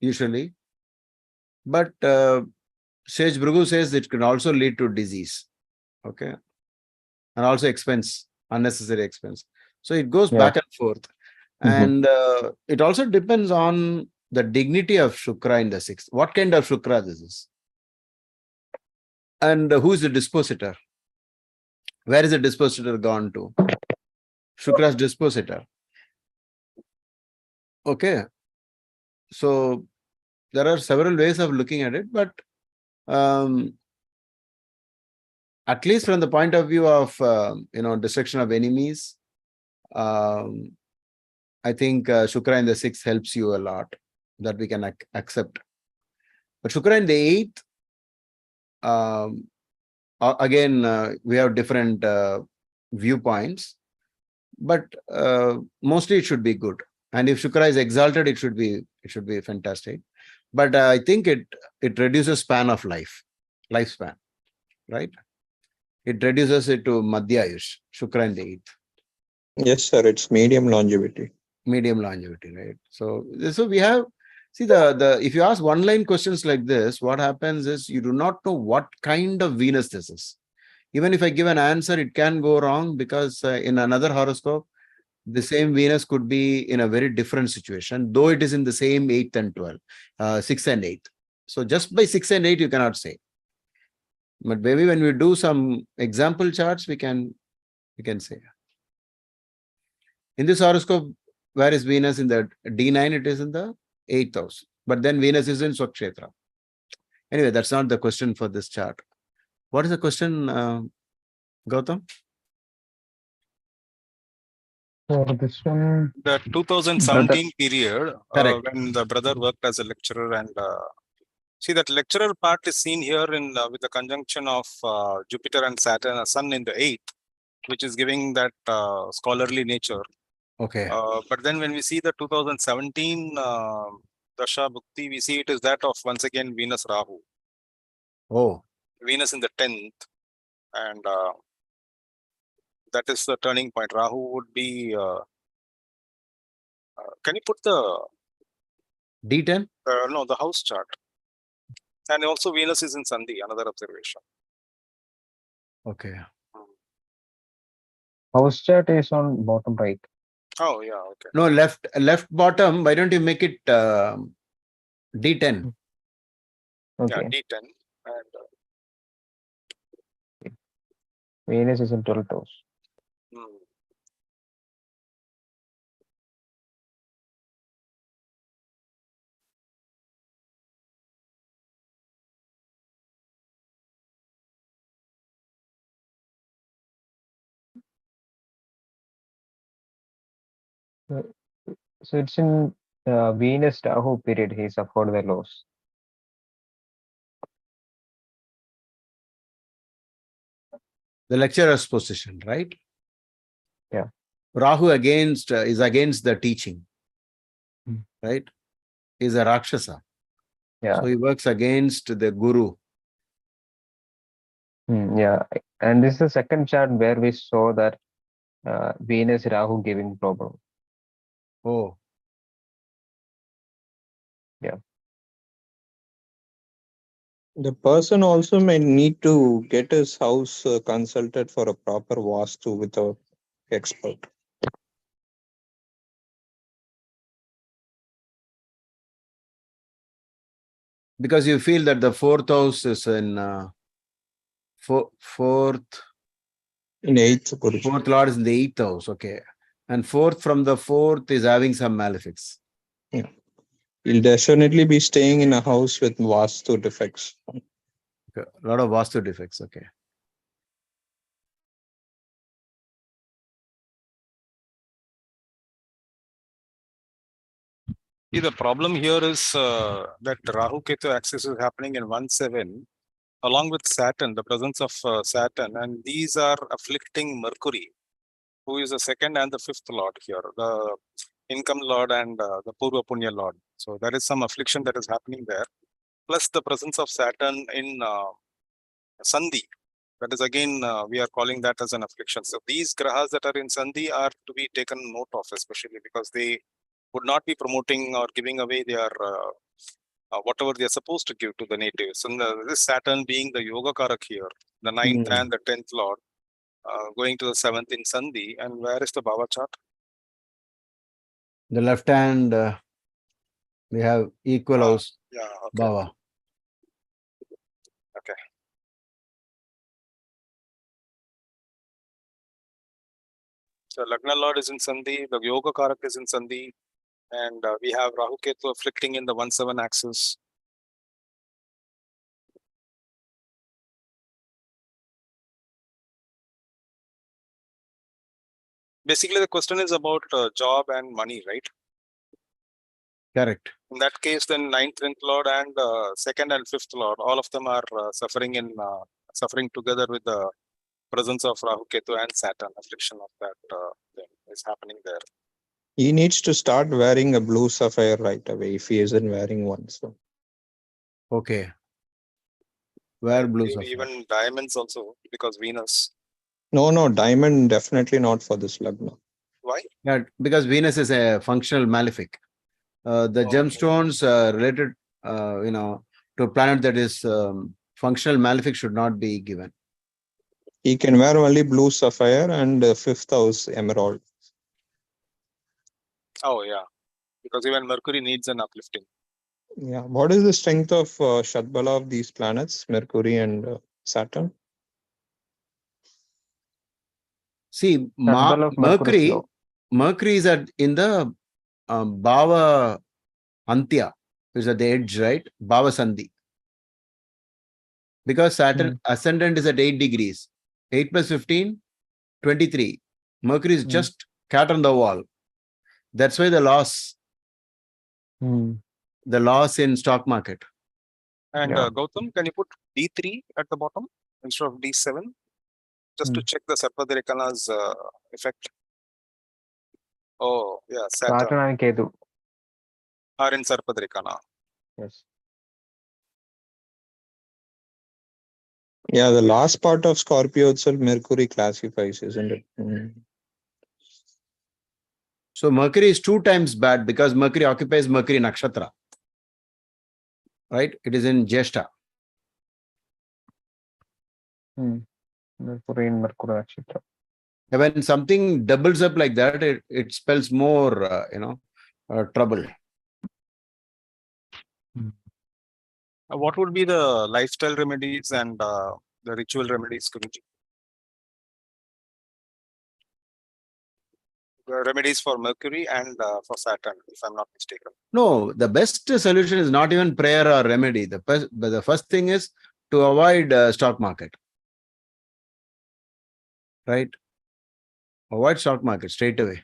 usually. But Sage Bhrigu says it can also lead to disease. Okay. And also expense, unnecessary expense. So it goes back and forth. And it also depends on the dignity of Shukra in the 6th. What kind of Shukra this is? And who is the dispositor? Where is the dispositor gone to? Shukra's dispositor. Okay. So there are several ways of looking at it, but at least from the point of view of destruction of enemies, I think Shukra in the 6th helps you a lot, that we can accept. But Shukra in the 8th, again, we have different viewpoints, but mostly it should be good. And if Shukra is exalted, it should be fantastic. But I think it reduces span of lifespan, right? It reduces it to Madhyayush, Shukra in the 8th. Yes, sir. It's medium longevity. Medium longevity, right? So we have See, the if you ask one line questions like this, what happens is you do not know what kind of Venus this is. Even if I give an answer, it can go wrong because in another horoscope, the same Venus could be in a very different situation, though it is in the same 8th and 12th, 6th and 8th. So just by 6 and 8, you cannot say. But maybe when we do some example charts, we can say. In this horoscope, where is Venus in the D9? It is in the 8th house. But then Venus is in Swakshetra. Anyway, that's not the question for this chart. What is the question, Gautam? For this one, The 2017 period, Correct. when the brother worked as a lecturer, and see that lecturer part is seen here in with the conjunction of Jupiter and Saturn, Sun in the 8th, which is giving that scholarly nature. Okay. But then when we see the 2017 Dasha Bhukti, we see it is that of once again Venus Rahu. Oh, Venus in the 10th, and that is the turning point. Rahu would be. Can you put the D10? no, the house chart? And also Venus is in Sandhi, another observation. Okay. house chart is on bottom right. Oh, yeah, okay. No, left bottom. Why don't you make it D10? Okay. Yeah, D10. And Venus is in 12th house. So it's in Venus Rahu period. He suffered the loss. The lecturer's position, right? Yeah. Rahu is against the teaching, Hmm. right? He's a Rakshasa. Yeah. So he works against the Guru. Yeah. And this is the second chart where we saw that Venus Rahu giving problem. Oh. Yeah. The person also may need to get his house consulted for a proper vastu with a expert. Because you feel that the 4th house is in fourth In 8th, Guruji. Lord is in the 8th house. Okay. And 4th from the 4th is having some malefics. He'll definitely be staying in a house with vastu defects. Okay. A lot of vastu defects. Okay. see, the problem here is that Rahu Ketu axis is happening in 1/7 along with Saturn, the presence of Saturn, and these are afflicting Mercury, who is the 2nd and the 5th lord here, the income lord and the Purva Punya lord. So there is some affliction that is happening there, plus the presence of Saturn in Sandhi. That is again, we are calling that as an affliction. So these grahas that are in Sandhi are to be taken note of, especially because they would not be promoting or giving away their whatever they are supposed to give to the natives. And this Saturn being the Yoga Karak here, the 9th and the 10th lord, going to the 7th in Sandhi. And where is the Bhava chart? The left hand, we have equal house. Yeah, okay. Bhava. Okay. So Lagna Lord is in Sandhi, the Yoga Karak is in Sandhi, and we have Rahu Ketu afflicting in the 1/7 axis. Basically, the question is about job and money, right? Correct. In that case, then 9th, 10th Lord and 2nd and 5th Lord, all of them are suffering together with the presence of Rahu Ketu and Saturn. Affliction of that thing is happening there. He needs to start wearing a blue sapphire right away if he isn't wearing one. So Okay. Wear blue sapphire. Even diamonds also, because Venus. no, diamond definitely not for this Lagna. Why? Yeah, because Venus is a functional malefic. The gemstones related, to a planet that is functional malefic should not be given. He can wear only blue sapphire and fifth house emerald. Oh, yeah. Because even Mercury needs an uplifting. Yeah. What is the strength of Shadbala of these planets, Mercury and Saturn? See, Shadbala of Mercury is low. Mercury is in the Bhava Antya, is at the edge, right? Bhava Sandhi. Because Saturn ascendant is at 8 degrees. 8 plus 15, 23. Mercury is just cat on the wall. That's why the loss in stock market. And Yeah. Gautam, can you put D3 at the bottom instead of D7? Just to check the Sarpadrikana's effect. Oh, yeah, Saturn Saturn and Ketu. are in Sarpadrikana. Yes. Yeah, the last part of Scorpio itself, Mercury classifies, isn't it? So Mercury is 2 times bad because Mercury occupies Mercury Nakshatra. Right? It is in Jeshta. Mercury in Mercury Nakshatra. When something doubles up like that, it spells more, trouble. What would be the lifestyle remedies and the ritual remedies, Guruji? The remedies for Mercury and for Saturn, if I'm not mistaken. No, the best solution is not even prayer or remedy. The first thing is to avoid stock market. Right? Avoid stock market straight away.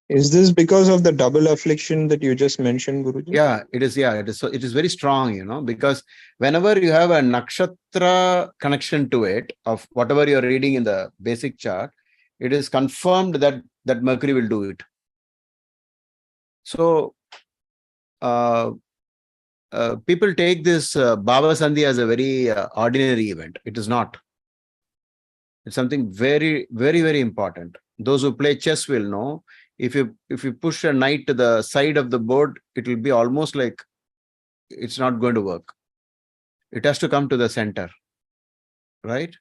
Is this because of the double affliction that you just mentioned, Guruji? Yeah, it is. Yeah, it is. So it is very strong, because whenever you have a nakshatra connection to it, of whatever you're reading in the basic chart, it is confirmed that Mercury will do it. So people take this Bhava Sandhi as a very ordinary event. It is not. It's something very, very, very important. Those who play chess will know. If you push a knight to the side of the board, it will be almost like it's not going to work. It has to come to the center, right?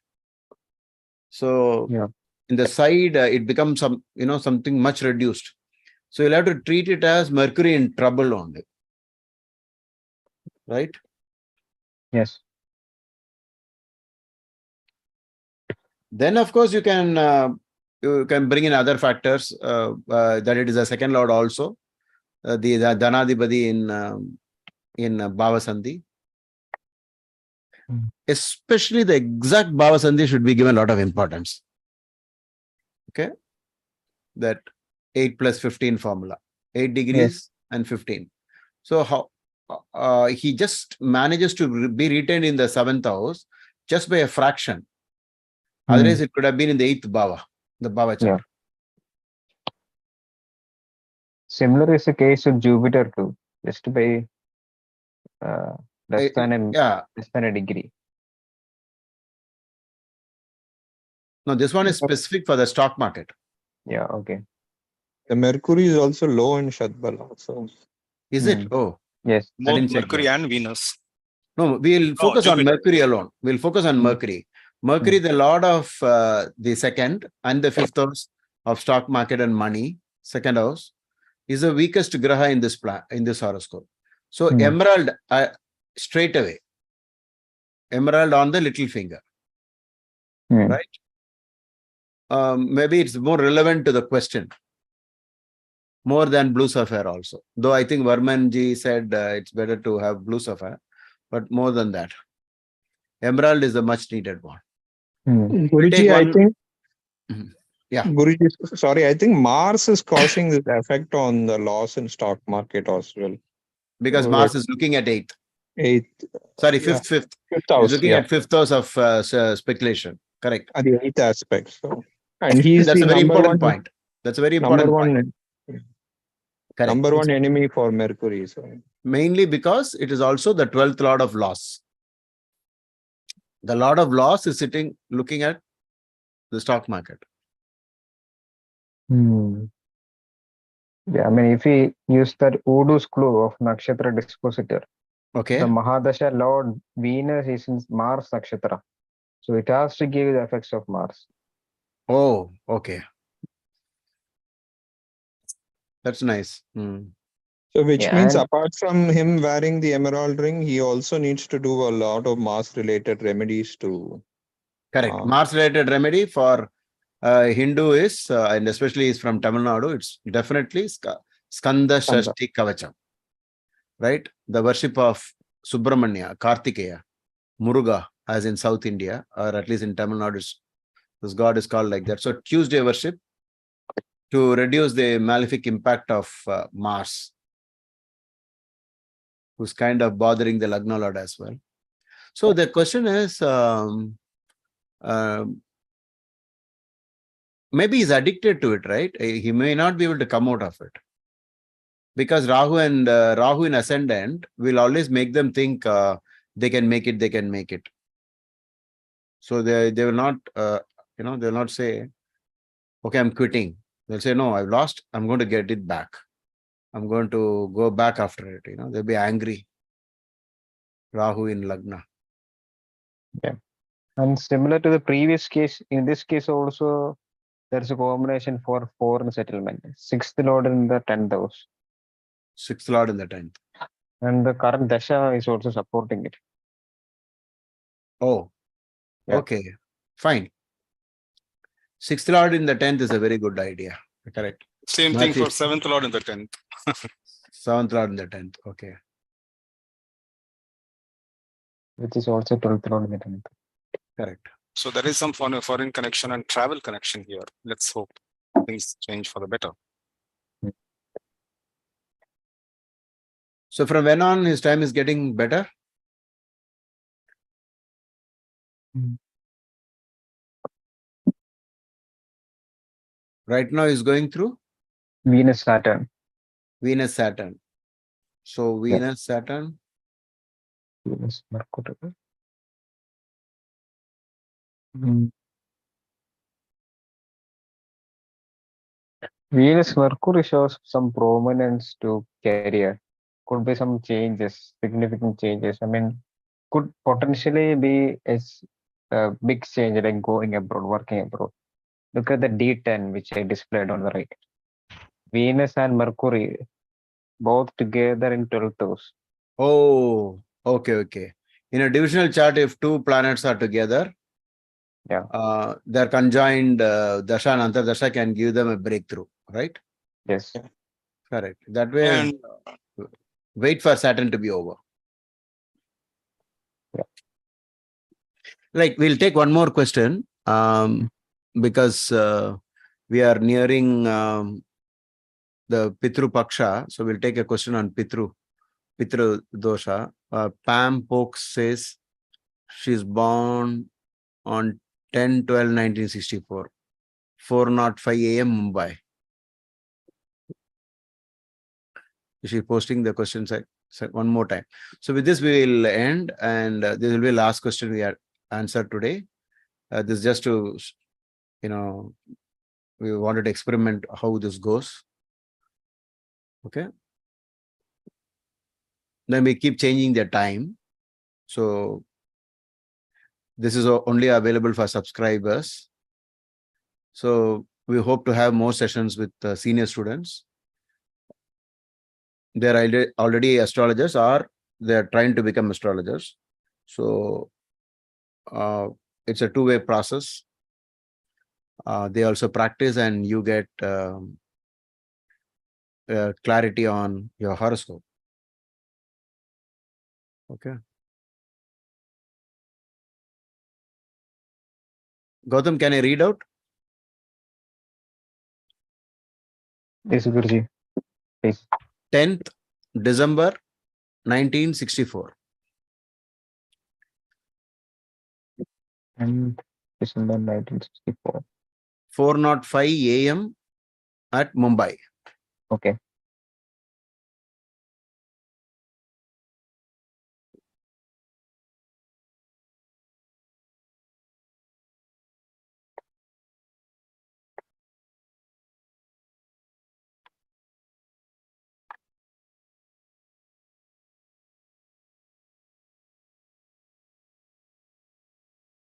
So in the side, it becomes something much reduced. So you'll have to treat it as Mercury in trouble only, right? Yes. Then of course you can bring in other factors, that it is a second lord also, the Dhanadipati in Bhava Sandhi. Especially the exact Bhava Sandhi should be given a lot of importance. Okay, that 8 plus 15 formula, 8 degrees and 15. So how he just manages to be retained in the 7th house just by a fraction. Otherwise, it could have been in the 8th Bhava, the Bhava chart. Similar is the case with Jupiter too, just by less than a degree. No, this one is specific for the stock market. Yeah, okay. The Mercury is also low in Shadbala. So. Is it? Oh, yes. Both Mercury and Venus. No, we'll focus on Mercury alone. We'll focus on Mercury. Mercury, the lord of the 2nd and the 5th house of stock market and money, 2nd house, is the weakest graha in this horoscope. So emerald straight away. Emerald on the little finger. Right? Maybe it's more relevant to the question. More than blue sapphire also. Though I think Varmanji said it's better to have blue sapphire. But more than that. Emerald is the much needed one. Guruji, I think. Yeah. Guruji, sorry, I think Mars is causing this effect on the loss in stock market as well. Because Mars is looking at 8th. 8th. Sorry, 5th. 5th house. He's looking at 5th house of speculation. Correct. At the 8th aspect. So, and he's that's the a very number important one point. That's a very important point. Correct. Number one enemy for Mercury. So. Mainly because it is also the 12th lord of loss. The lord of loss is looking at the stock market. Yeah, I mean, if we use that Udu's clue of Nakshatra dispositor, Okay. the Mahadasha Lord Venus is in Mars Nakshatra. So it has to give the effects of Mars. Oh, okay. That's nice. Hmm. So which Yeah, means and apart from him wearing the emerald ring, he also needs to do a lot of Mars related remedies to Correct. Mars related remedy for Hindu is, and especially is from Tamil Nadu, it's definitely Skanda Shashti Kavacham. Right? The worship of Subramanya, Kartikeya, Muruga, as in South India, or at least in Tamil Nadu, this god is called like that. So Tuesday worship to reduce the malefic impact of Mars, who's kind of bothering the Lagna Lord as well. So the question is, maybe he's addicted to it, right? He may not be able to come out of it. Because Rahu and Rahu in ascendant will always make them think they can make it, they can make it. So they will not, they will not say, okay, I'm quitting. They'll say, no, I've lost. I'm going to get it back. I'm going to go back after it. They'll be angry. Rahu in Lagna. yeah, and similar to the previous case, in this case also there's a combination for foreign settlement. Sixth lord in the 10th house, Sixth Lord in the 10th. and the current dasha is also supporting it. Oh, Yeah. okay. Fine. Sixth Lord in the 10th is a very good idea. Correct. Same thing for Northeast. 7th Lord in the 10th. Seventh Lord in the 10th. Okay. Which is also 12th lord in the 10th. Correct. So there is some foreign connection and travel connection here. Let's hope things change for the better. So from when on his time is getting better? Right now he's going through Venus Saturn. Venus Saturn. So Yeah. Venus Saturn. Venus Mercury. Venus Mercury shows some prominence to career. Could be some changes, significant changes. I mean, could potentially be a big change like going abroad, working abroad. Look at the D10 which I displayed on the right. Venus and Mercury both together in 12th house. Oh, okay, okay. In a divisional chart, if two planets are together, Yeah. their conjoined Dasha and Antardasha can give them a breakthrough, right? Yes. Correct. That way, And wait for Saturn to be over. Yeah. Like, we'll take one more question because we are nearing the Pitru Paksha. So we'll take a question on Pitru Dosha. Pam Pokes says she's born on 10/12/1964, 4:05 a.m. Mumbai. She's posting the questions one more time. So with this, we will end, and this will be the last question we are answered today. This is just to, we wanted to experiment how this goes. Okay. Then we keep changing the time. So this is only available for subscribers. So we hope to have more sessions with senior students. They're already astrologers or they're trying to become astrologers. So it's a two-way process. They also practice and you get clarity on your horoscope. Okay. Gautam, can I read out? Yes, Guruji. Please. 10th December 1964. And December 1964. 4:05 a.m. at Mumbai. Okay.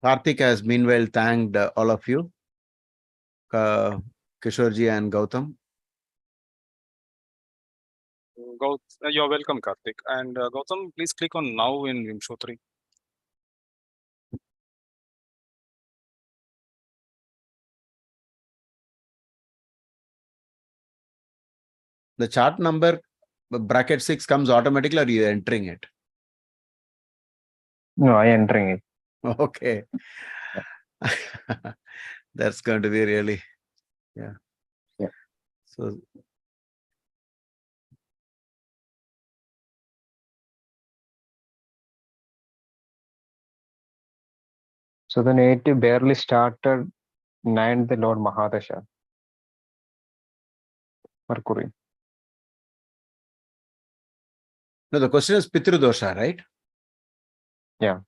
Karthik has meanwhile thanked all of you, Kishorji and Gautam. You're welcome, Karthik. And Gautam, please click on now in Vimshotri. The chart number bracket 6 comes automatically, or you're entering it? No, I entering it. Okay. That's going to be really, yeah. Yeah. So So the native barely started 9th Lord Mahadasha, Mercury. no, the question is Pitru dosha, right? Yeah.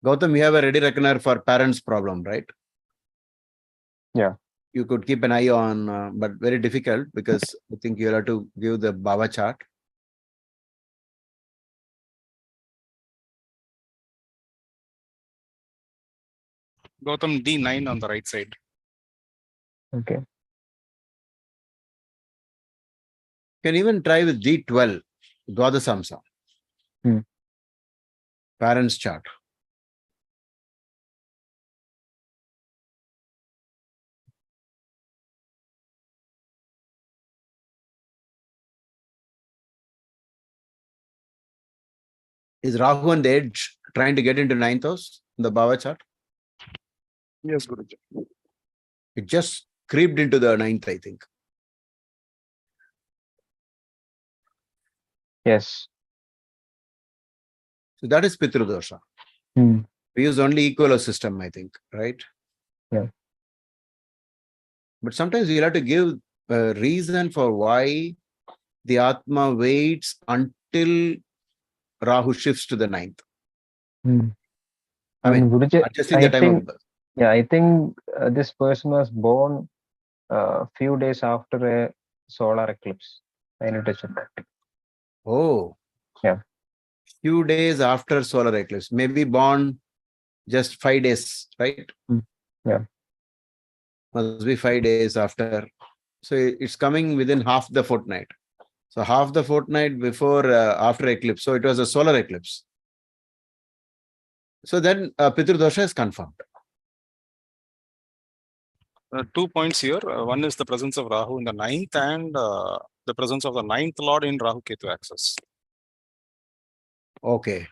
Gautam, you have a ready reckoner for parents' problem, right? Yeah. You could keep an eye on, but very difficult because I think you'll have to give the Baba chart. Gautam, D9 on the right side. Okay. You can even try with D12, Dwadasamsa. Parents' chart. Is Rahu on the edge trying to get into 9th house in the Baba chart? Yes, Guruji. It just creeped into the 9th, I think. Yes. So that is Pitru dosha. Hmm. We use only equal system, I think, right? Yeah. But sometimes you'll have to give a reason for why the Atma waits until Rahu shifts to the 9th. I mean, Guruji, adjusting the time of birth. yeah, I think this person was born a few days after a solar eclipse. I need to check. Oh. Yeah. Few days after solar eclipse. Maybe born just 5 days, right? Yeah. Must be 5 days after. So it's coming within half the fortnight. So half the fortnight before, after eclipse. So it was a solar eclipse. So then Pitru dosha is confirmed. 2 points here. One is the presence of Rahu in the 9th and the presence of the 9th Lord in Rahu Ketu axis. Okay.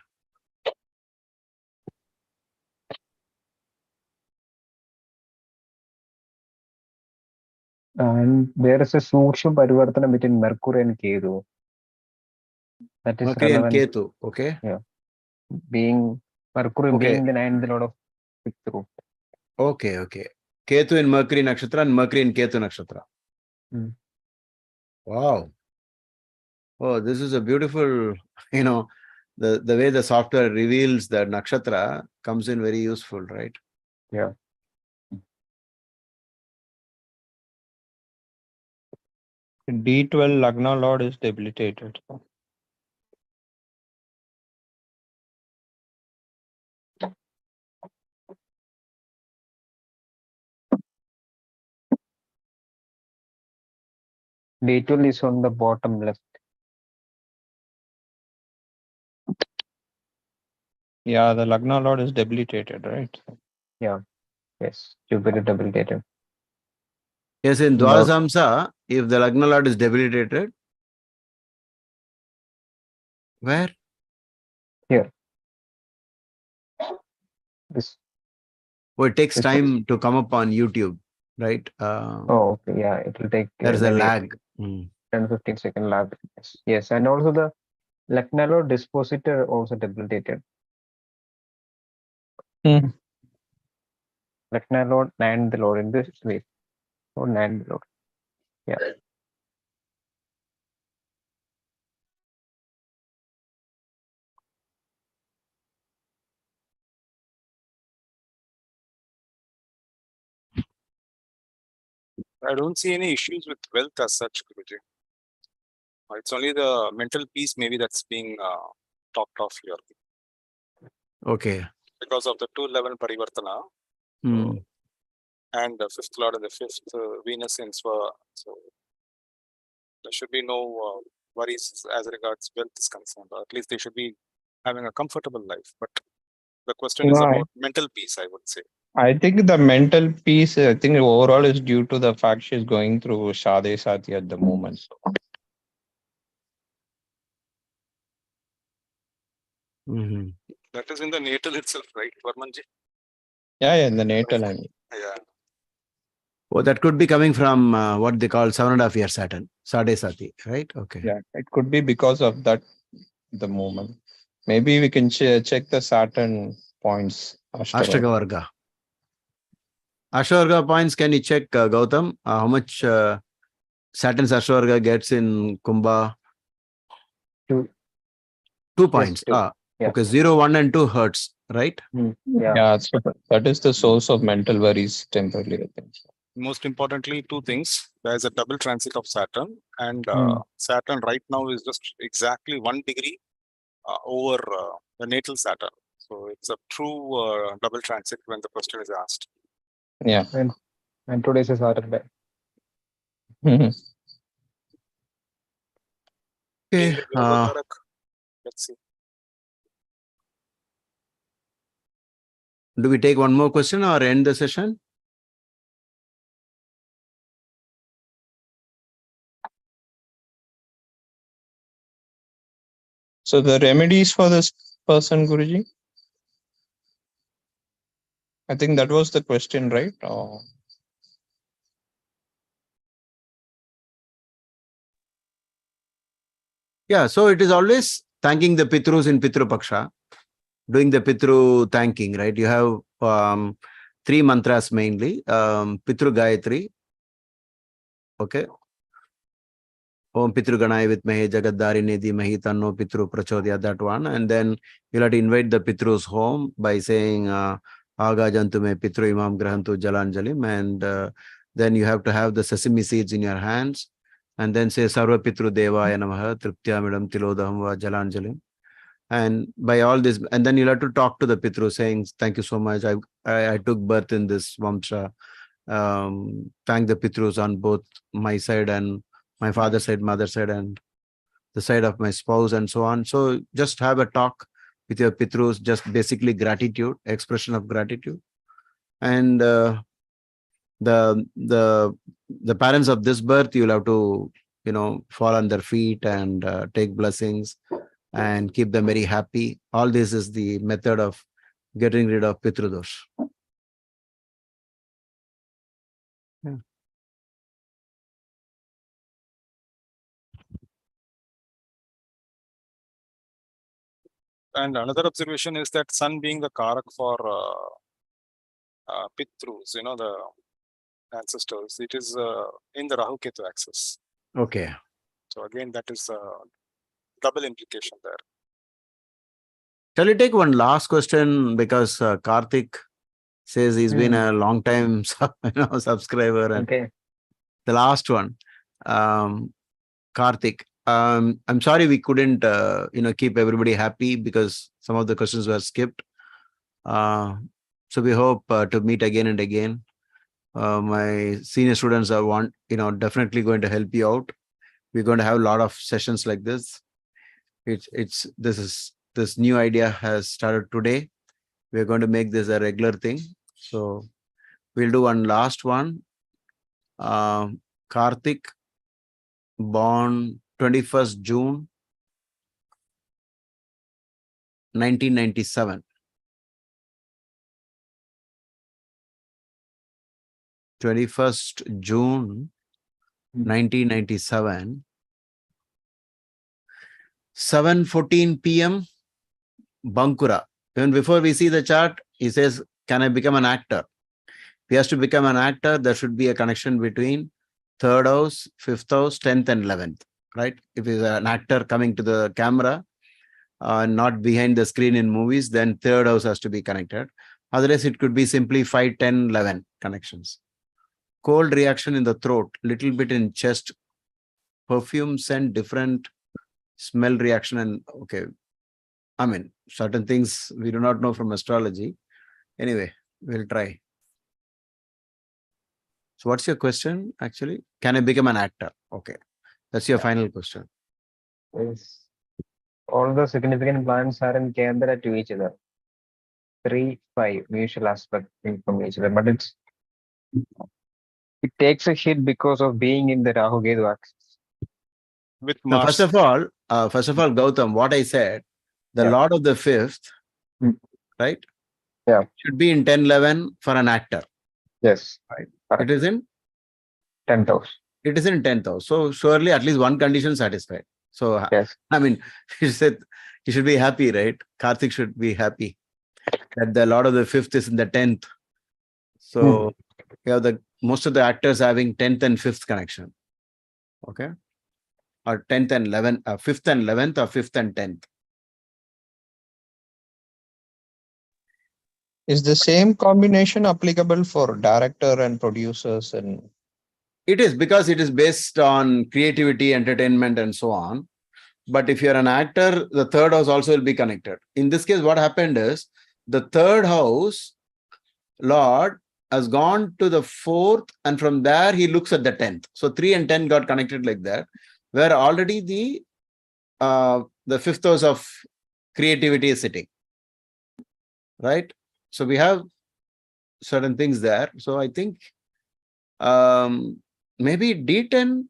And there is a Sukshma Parivartana between Mercury and Ketu. That is Mercury and relevant. Ketu. Okay. Yeah. Being Mercury being the 9th Lord of Pitru. Okay, okay. Ketu in Mercury Nakshatra and Mercury in Ketu Nakshatra. Wow. Oh, this is a beautiful, the way the software reveals the nakshatra comes in very useful, right? Yeah. D12 Lagna Lord is debilitated. D12 is on the bottom left. Yeah, the Lagna Lord is debilitated, right? Yeah. Yes. Jupiter debilitated. Yes, in Dwadasamsa, if the Lagna Lord is debilitated, where? Here. This. Oh, it takes This time to come up on YouTube, right? Oh, okay. Yeah. It will take There's a maybe lag. 10-15 second lag. Yes. And also the Lucknow dispositor also debilitated. Lucknow Lord and the Lord in this way. Or and the Lord. Yeah. I don't see any issues with wealth as such, Guruji. It's only the mental peace maybe that's being talked of here Okay. because of the 2-11 parivartana Hmm. and the fifth lord and the fifth Venus in Swa. So there should be no worries as regards wealth is concerned, or at least they should be having a comfortable life. But the question is No, about mental peace, I would say. I think the mental peace, I think overall is due to the fact she's going through Shade Sati at the moment. Mhm. That is in the natal itself, right, Varmanji? Yeah, in the natal, I mean. Yeah. Oh, that could be coming from what they call 7.5 year Saturn, Sade Sati, right? Okay. Yeah, it could be because of that, the moment. Maybe we can check the Saturn points. Ashtaka Varga. Ashwarga points, can you check, Gautam, how much Saturn's Ashwarga gets in Kumbha? 2. 2 points. 2. Yeah. Okay, 0, 1 and 2 hertz, right? Yeah. Yeah, so that is the source of mental worries temporarily, I think. Most importantly, two things. There's a double transit of Saturn, and Saturn right now is just exactly 1 degree over the natal Saturn. So it's a true double transit when the question is asked. Yeah. And today's is Saturday. Okay. Being the Yoga Karak, let's see. Do we take one more question or end the session? So the remedies for this person, Guruji? I think that was the question, right? Yeah, so it is always thanking the Pitrus in Pitru Paksha, doing the Pitru thanking, right? You have 3 mantras mainly, Pitru Gayatri, okay? Om Pitru Ganaya Vitmahe Jagaddarini Dhimahi Tanno Pitru Prachodya, that one. And then you'll have to invite the Pitrus home by saying Aga Jantume Pitru Imam Grahantu Jalanjalim. And then you have to have the sesame seeds in your hands. And then say Sarva Pitru Devaya Namaha Triptyamidam Tilodaham Va Jalanjalim. And by all this, and then you'll have to talk to the Pitru saying, thank you so much. I took birth in this Vamsha. Thank the Pitrus on both my side and my father's side, mother's side, and the side of my spouse, and so on. So just have a talk with your Pitrus, just basically gratitude, expression of gratitude. And the parents of this birth, you'll have to, fall on their feet and take blessings and keep them very happy. All this is the method of getting rid of Pitrudosh. Yeah. And another observation is that Sun being the Karak for Pitrus, the ancestors, it is in the Rahu Ketu axis. Okay. So again, that is a double implication there. Shall we take one last question, because Karthik says he's been a long time subscriber. And Okay. the last one, Karthik, I'm sorry we couldn't keep everybody happy because some of the questions were skipped. So we hope to meet again and again. My senior students are definitely going to help you out. We're going to have a lot of sessions like this. This new idea has started today. We're going to make this a regular thing. So we'll do one last one. Karthik, born 21st June 1997. 21st June 1997. 7:14 p.m. Bankura. Even before we see the chart, he says, can I become an actor? If he has to become an actor, there should be a connection between 3rd house, 5th house, 10th and 11th, right? If he's an actor coming to the camera, not behind the screen in movies, then 3rd house has to be connected. Otherwise, it could be simply 5, 10, 11 connections. cold reaction in the throat, little bit in chest, perfume scent, different smell reaction, and okay. I mean, certain things we do not know from astrology. Anyway, we'll try. So what's your question actually? Can I become an actor? Okay. That's your final question. Yes. All the significant planets are in Kendra to each other. 3, 5 mutual aspect from each other, but it takes a hit because of being in the Rahu Ketu axis. With Now, Mars. first of all, Gautam, what I said, the Yeah. Lord of the fifth, Mm. right? Yeah. Should be in 10-11 for an actor. Yes. Right. Correct. It is in 10th house. it is in 10th house. So surely at least one condition satisfied. So Yes. I mean, he said he should be happy, right? Karthik should be happy that the Lord of the fifth is in the 10th. So you have the most of the actors having 10th and 5th connection. Okay. Or 10th and 11th, 5th and 11th, or 5th and 10th. Is the same combination applicable for director and producers? And It is because it is based on creativity, entertainment, and so on. But if you're an actor, the third house also will be connected. In this case, what happened is the third house Lord has gone to the 4th, and from there he looks at the 10th. So 3 and 10 got connected like that, where already the 5th house of creativity is sitting. Right? So we have certain things there. So I think maybe D10.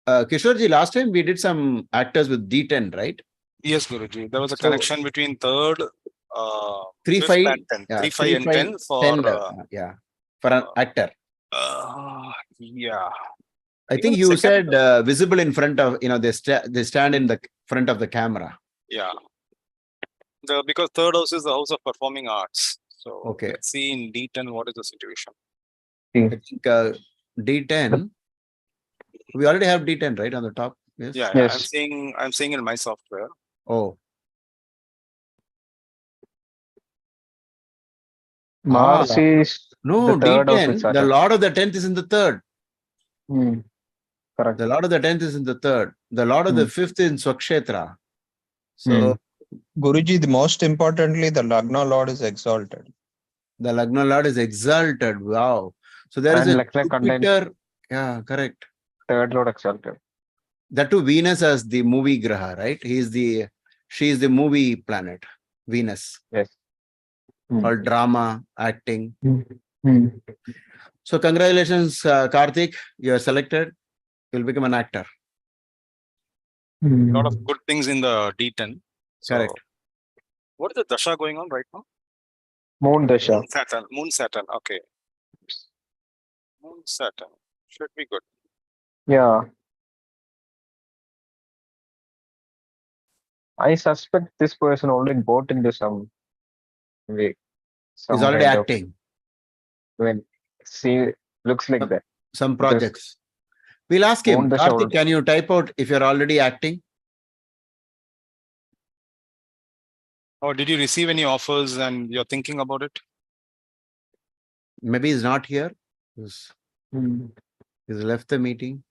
Kishorji, last time we did some actors with D10, right? Yes, Guruji. There was a So- connection between third, 3, fifth 5, and 10. yeah, 3, 5, 3, and 5, 10 for 10, yeah, for an actor. yeah. I Even think the you second- said visible in front of, they stand in the front of the camera. Yeah. Because third house is the house of performing arts. So Okay. let's see in D10 what is the situation. I think D10, we already have D10, right, on the top? Yes. Yeah, Yes. I'm seeing in my software. Oh, Mars is no, the third house with D10, the Saturn. Lord of the 10th is in the third. Correct. The Lord of the 10th is in the third. The Lord of the 5th is in Swakshetra. So Guruji, the most importantly, the Lagna Lord is exalted. the Lagna Lord is exalted. Wow. So there is And a Lagna contains Jupiter. Yeah, correct. third lord exalted. That too, Venus as the movie Graha, right? She is the movie planet, Venus. Yes. All drama, acting. Hmm. So congratulations, Karthik. You are selected. You'll become an actor. A lot of good things in the D10. So Correct. what is the Dasha going on right now? Moon Dasha. Moon Saturn. Okay. Moon Saturn. Should be good. Yeah. I suspect this person already bought into some way. He's already acting. See, looks like that. Some projects. We'll ask him, Moon Dasha Karthik, already. can you type out if you're already acting? Or did you receive any offers and you're thinking about it? Maybe he's not here. He's Hmm. left the meeting.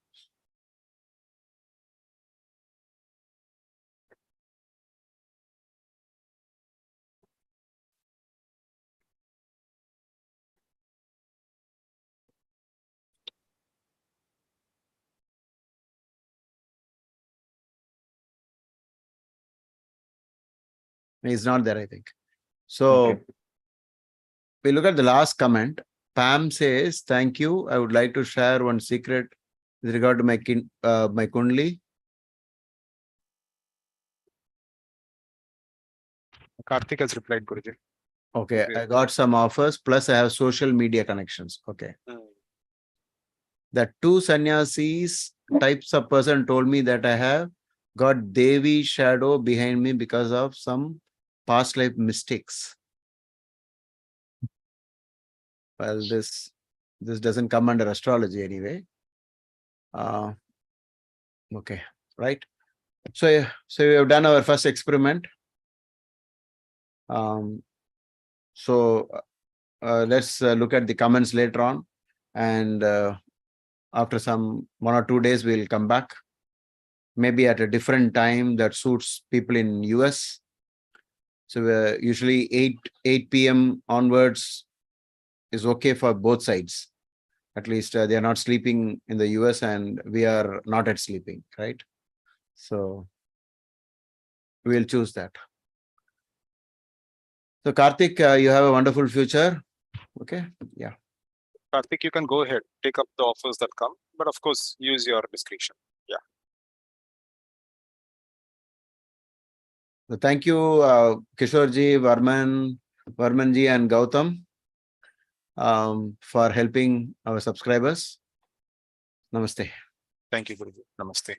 He's not there, I think. So Okay. we look at the last comment. Pam says, thank you. I would like to share one secret with regard to my Kundli. Karthik has replied, Guruji. Okay, Okay. I got some offers, plus I have social media connections. Okay. The 2 sannyasis types of person told me that I have got Devi shadow behind me because of some past life mistakes. Well, this doesn't come under astrology anyway. Okay, right. So we have done our first experiment. So let's look at the comments later on. And after some 1 or 2 days, we'll come back. Maybe at a different time that suits people in US. So usually 8 p.m. onwards is okay for both sides. At least they are not sleeping in the US and we are not at sleeping, right? So we'll choose that. So Karthik, you have a wonderful future. Okay. Yeah. Karthik, you can go ahead, take up the offers that come, but of course, use your discretion. So thank you, Kishorji, Varmanji, and Gautam for helping our subscribers. Namaste. Thank you, Guruji. Namaste.